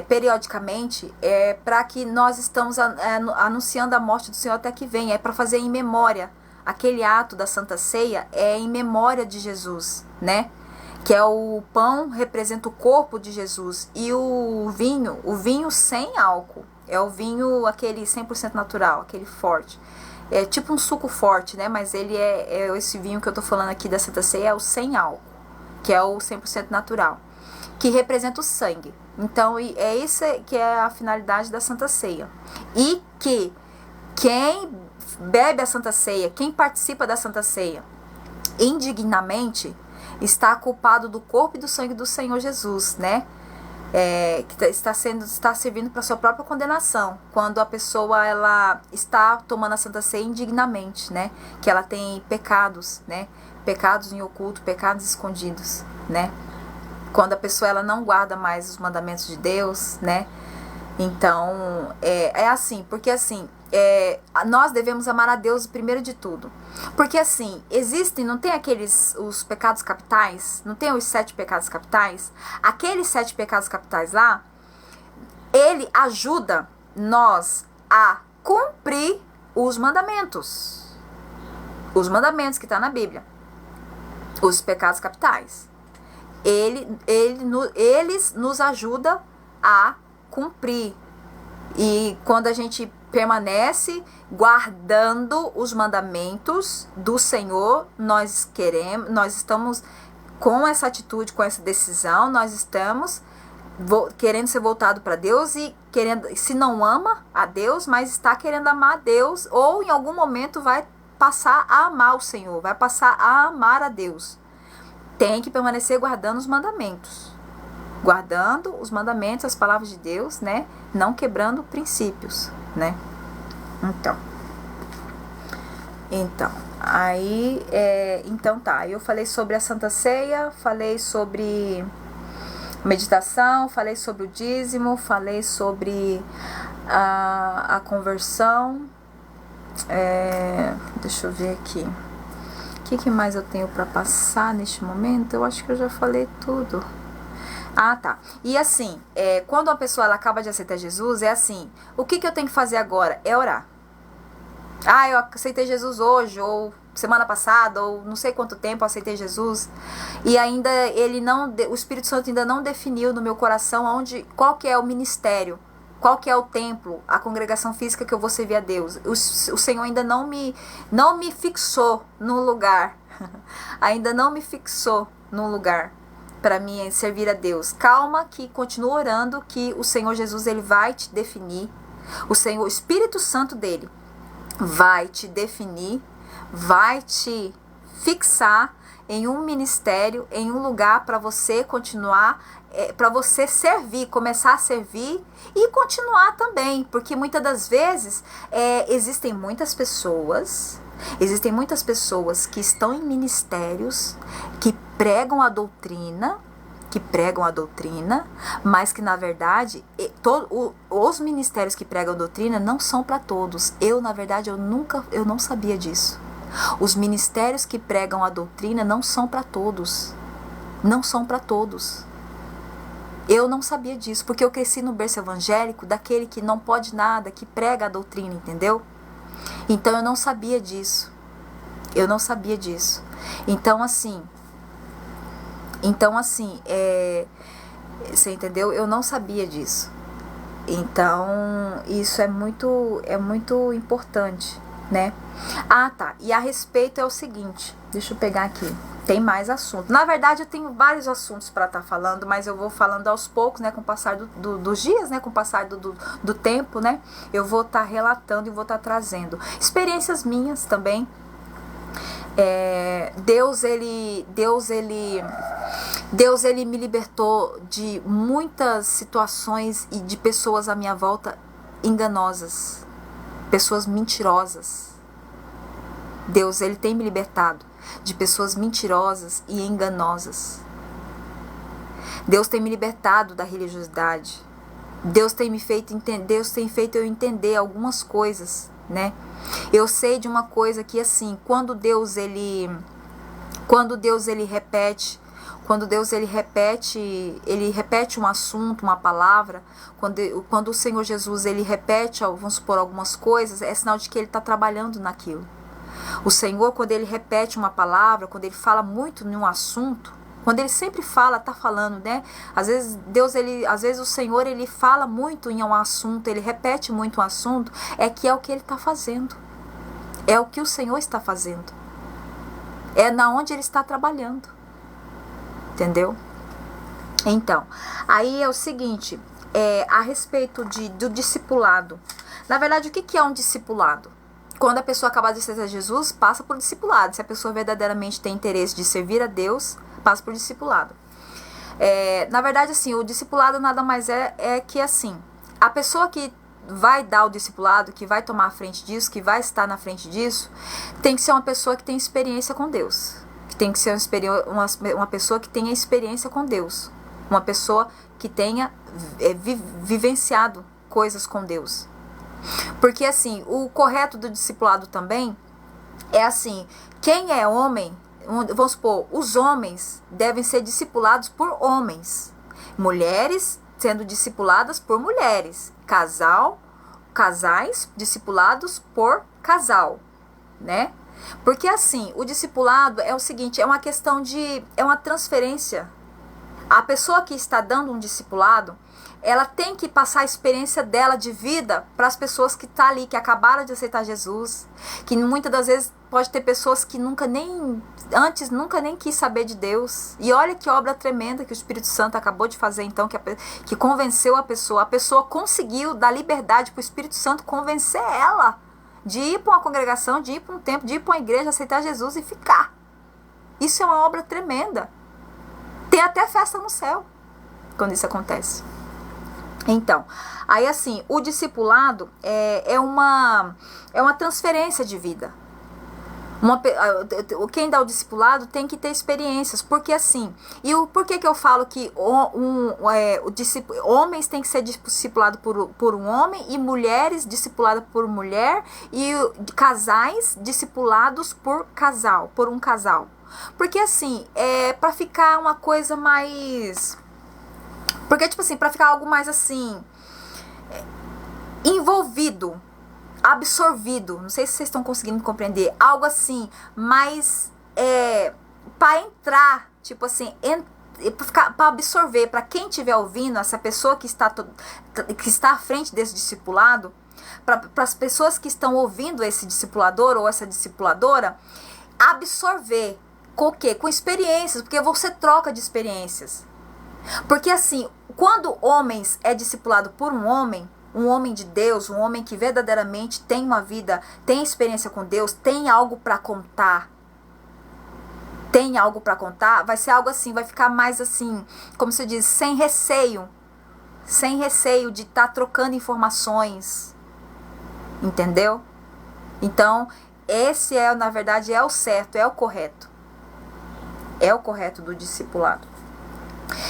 periodicamente, para que nós estamos anunciando a morte do Senhor até que venha, é para fazer em memória. Aquele ato da Santa Ceia é em memória de Jesus, né, que é o pão representa o corpo de Jesus, e o vinho sem álcool, é o vinho aquele 100% natural, aquele forte. É tipo um suco forte, né, mas ele esse vinho que eu tô falando aqui da Santa Ceia é o sem álcool, que é o 100% natural, que representa o sangue. Então, é isso que é a finalidade da Santa Ceia. E que quem bebe a Santa Ceia, quem participa da Santa Ceia, indignamente, está culpado do corpo e do sangue do Senhor Jesus, né? Que está servindo para sua própria condenação, quando a pessoa ela está tomando a Santa Ceia indignamente, né? Que ela tem pecados, né? Pecados em oculto, pecados escondidos, né? Quando a pessoa ela não guarda mais os mandamentos de Deus, né? Então, é assim, porque assim, nós devemos amar a Deus primeiro de tudo. Porque assim, não tem os pecados capitais, não tem os 7 pecados capitais? Aqueles 7 pecados capitais lá, ele ajuda nós a cumprir os mandamentos. Os mandamentos que está na Bíblia. Os pecados capitais. Eles nos ajudam a cumprir. E quando a gente permanece guardando os mandamentos do Senhor, nós estamos com essa atitude, com essa decisão, nós estamos querendo ser voltado para Deus e se não ama a Deus, mas está querendo amar a Deus, ou em algum momento vai passar a amar o Senhor, vai passar a amar a Deus. Tem que permanecer guardando os mandamentos. Guardando os mandamentos, as palavras de Deus, né? Não quebrando princípios, né? Então, aí, então tá, eu falei sobre a Santa Ceia, falei sobre meditação, falei sobre o dízimo, falei sobre a conversão, deixa eu ver aqui, o que mais eu tenho para passar neste momento? Eu acho que eu já falei tudo. Ah, tá. E assim, quando uma pessoa ela acaba de aceitar Jesus, é assim, o que eu tenho que fazer agora? É orar. Ah, eu aceitei Jesus hoje, ou semana passada, ou não sei quanto tempo eu aceitei Jesus, e ainda o Espírito Santo ainda não definiu no meu coração qual que é o ministério, Qual que é o templo, a congregação física que eu vou servir a Deus? O Senhor ainda não me fixou no lugar. Ainda não me fixou no lugar para mim servir a Deus. Calma, que continua orando, que o Senhor Jesus, ele vai te definir. O Espírito Santo dele vai te definir, vai te fixar em um ministério, em um lugar para você continuar, para você servir, começar a servir e continuar também, porque muitas das vezes existem muitas pessoas que estão em ministérios, que pregam a doutrina, mas que na verdade os ministérios que pregam a doutrina não são para todos. Na verdade eu não sabia disso. Os ministérios que pregam a doutrina não são para todos. Não são para todos. Eu não sabia disso, porque eu cresci no berço evangélico daquele que não pode nada, que prega a doutrina, entendeu? Então eu não sabia disso. Então assim, você entendeu? Eu não sabia disso. Então isso é muito importante, né? Ah, tá. E a respeito é o seguinte, deixa eu pegar aqui. Tem mais assunto. Na verdade, eu tenho vários assuntos para estar falando, mas eu vou falando aos poucos, né? Com o passar dos dias, né? Com o passar do tempo, né? Eu vou estar relatando e vou estar trazendo experiências minhas também. Deus ele me libertou de muitas situações e de pessoas à minha volta enganosas, pessoas mentirosas. Deus, ele tem me libertado de pessoas mentirosas e enganosas. Deus tem me libertado da religiosidade. Deus tem feito eu entender algumas coisas, né? Eu sei de uma coisa que assim, quando Deus ele repete um assunto, uma palavra, quando o Senhor Jesus ele repete, vamos supor, algumas coisas, é sinal de que ele está trabalhando naquilo. O Senhor, quando ele repete uma palavra, quando ele fala muito em um assunto, quando ele sempre fala, tá falando, né? Às vezes o Senhor, ele fala muito em um assunto, ele repete muito um assunto, é o que ele está fazendo. É o que o Senhor está fazendo. É na onde ele está trabalhando. Entendeu? Então, aí é o seguinte, a respeito do discipulado. Na verdade, o que é um discipulado? Quando a pessoa acaba de aceitar Jesus, passa por discipulado. Se a pessoa verdadeiramente tem interesse de servir a Deus, passa por discipulado. Na verdade, assim, o discipulado nada mais é que assim, a pessoa que vai dar o discipulado, que vai tomar a frente disso, que vai estar na frente disso, tem que ser uma pessoa que tem experiência com Deus. Tem que ser uma pessoa que tenha experiência com Deus. Uma pessoa que tenha vivenciado coisas com Deus. Porque assim, o correto do discipulado também é assim, quem é homem, vamos supor, os homens devem ser discipulados por homens, mulheres sendo discipuladas por mulheres, casais discipulados por casal, né? Porque assim, o discipulado é o seguinte, é uma transferência. A pessoa que está dando um discipulado, ela tem que passar a experiência dela de vida para as pessoas que estão ali, que acabaram de aceitar Jesus, que muitas das vezes pode ter pessoas que nunca nem quis saber de Deus. E olha que obra tremenda que o Espírito Santo acabou de fazer então, que convenceu a pessoa conseguiu dar liberdade para o Espírito Santo convencer ela de ir para uma congregação, de ir para um templo, de ir para uma igreja, aceitar Jesus e ficar. Isso é uma obra tremenda. Tem até festa no céu quando isso acontece. Então, aí assim, o discipulado é uma transferência de vida. Quem dá o discipulado tem que ter experiências, porque assim, por que eu falo que homens têm que ser discipulados por um homem e mulheres discipuladas por mulher e casais discipulados por um casal? Porque assim, para ficar uma coisa mais... Porque, tipo assim, pra ficar algo mais assim, envolvido, absorvido, não sei se vocês estão conseguindo compreender, algo assim, mais, pra entrar, tipo assim, para absorver, para quem estiver ouvindo, essa pessoa que está à frente desse discipulado, para as pessoas que estão ouvindo esse discipulador ou essa discipuladora, absorver com o quê? Com experiências, porque você troca de experiências. Porque assim, quando homens é discipulado por um homem de Deus, um homem que verdadeiramente tem uma vida, tem experiência com Deus, tem algo para contar, vai ser algo assim, vai ficar mais assim, como se diz, sem receio de estar trocando informações, entendeu? Então, esse na verdade, é o certo, é o correto do discipulado.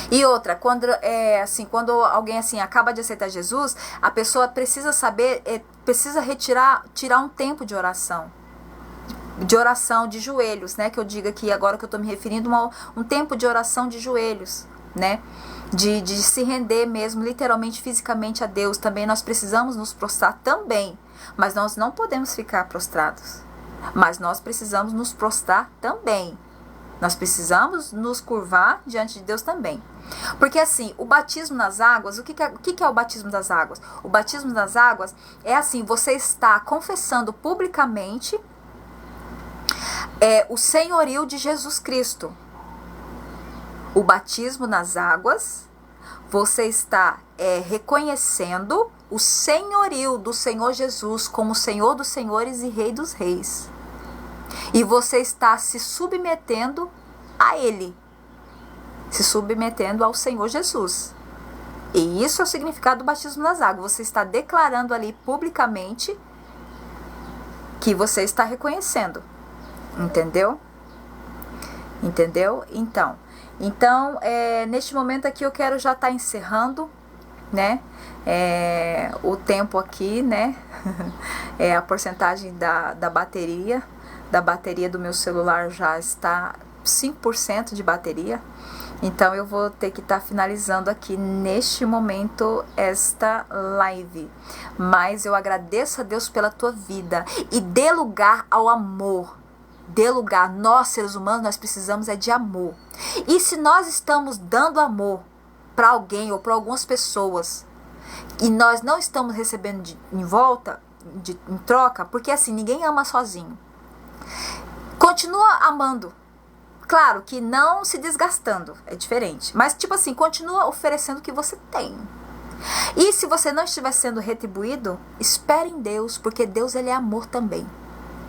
E outra, quando alguém assim acaba de aceitar Jesus, a pessoa precisa tirar um tempo de oração de joelhos, né? Que eu digo aqui agora que eu estou me referindo um tempo de oração de joelhos, né? De se render mesmo, literalmente, fisicamente a Deus. Também nós precisamos nos prostrar também, mas nós não podemos ficar prostrados. Mas nós precisamos nos prostrar também. Nós precisamos nos curvar diante de Deus também. Porque assim, o batismo nas águas, o que é o batismo das águas? O batismo das águas é assim, você está confessando publicamente o senhorio de Jesus Cristo. O batismo nas águas, você está reconhecendo o senhorio do Senhor Jesus como Senhor dos senhores e Rei dos reis. E você está se submetendo a Ele, se submetendo ao Senhor Jesus. E isso é o significado do batismo nas águas. Você está declarando ali publicamente que você está reconhecendo. Entendeu? Então, neste momento aqui eu quero já estar encerrando, né? O tempo aqui, né? A porcentagem da bateria do meu celular já está 5% de bateria. Então eu vou ter que estar finalizando aqui neste momento esta live. Mas eu agradeço a Deus pela tua vida e dê lugar ao amor. Dê lugar. Nós, seres humanos, nós precisamos de amor. E se nós estamos dando amor para alguém ou para algumas pessoas e nós não estamos recebendo em troca, porque assim, ninguém ama sozinho. Continua amando. Claro que não se desgastando, é diferente. Mas tipo assim, continua oferecendo o que você tem. E se você não estiver sendo retribuído, espere em Deus, porque Deus ele é amor também.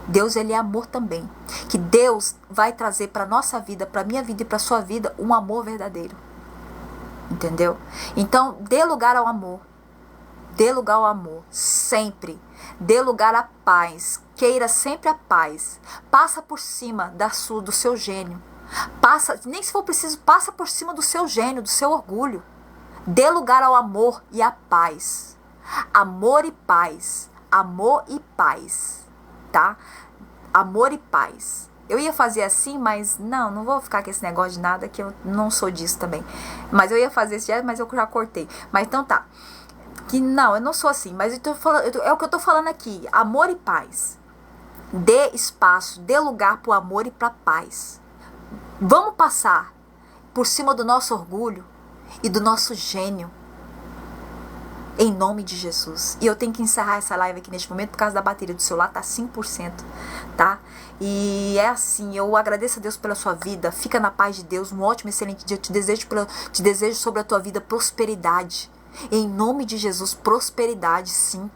Deus ele é amor também. Que Deus vai trazer para nossa vida, para minha vida e para sua vida um amor verdadeiro. Entendeu? Então, dê lugar ao amor. Dê lugar ao amor, sempre. Dê lugar à paz. Queira sempre a paz. Passa por cima do seu gênio. Nem se for preciso, passa por cima do seu gênio, do seu orgulho. Dê lugar ao amor e à paz. Amor e paz. Amor e paz. Tá? Amor e paz. Eu ia fazer assim, mas não vou ficar com esse negócio de nada, que eu não sou disso também. Mas eu ia fazer esse dia, mas eu já cortei. Mas então tá. Que não, eu não sou assim, mas é o que eu tô falando aqui. Amor e paz. Dê espaço, dê lugar pro amor e pra paz. Vamos passar por cima do nosso orgulho e do nosso gênio. Em nome de Jesus. E eu tenho que encerrar essa live aqui neste momento por causa da bateria do celular, tá 5%, tá? E é assim, eu agradeço a Deus pela sua vida. Fica na paz de Deus, um ótimo, excelente dia. Te desejo sobre a tua vida prosperidade. Em nome de Jesus, prosperidade sim,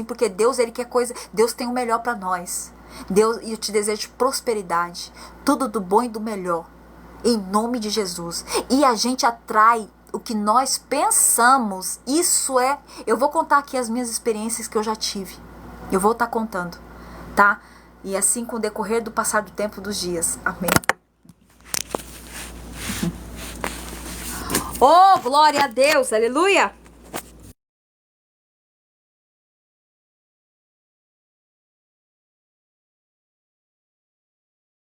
porque Deus ele quer coisa, Deus tem o melhor para nós. Deus, e eu te desejo prosperidade, tudo do bom e do melhor, em nome de Jesus. E a gente atrai o que nós pensamos. Eu vou contar aqui as minhas experiências que eu já tive. Eu vou estar contando, tá? E assim com o decorrer do passar do tempo dos dias. Amém. Oh, glória a Deus, aleluia!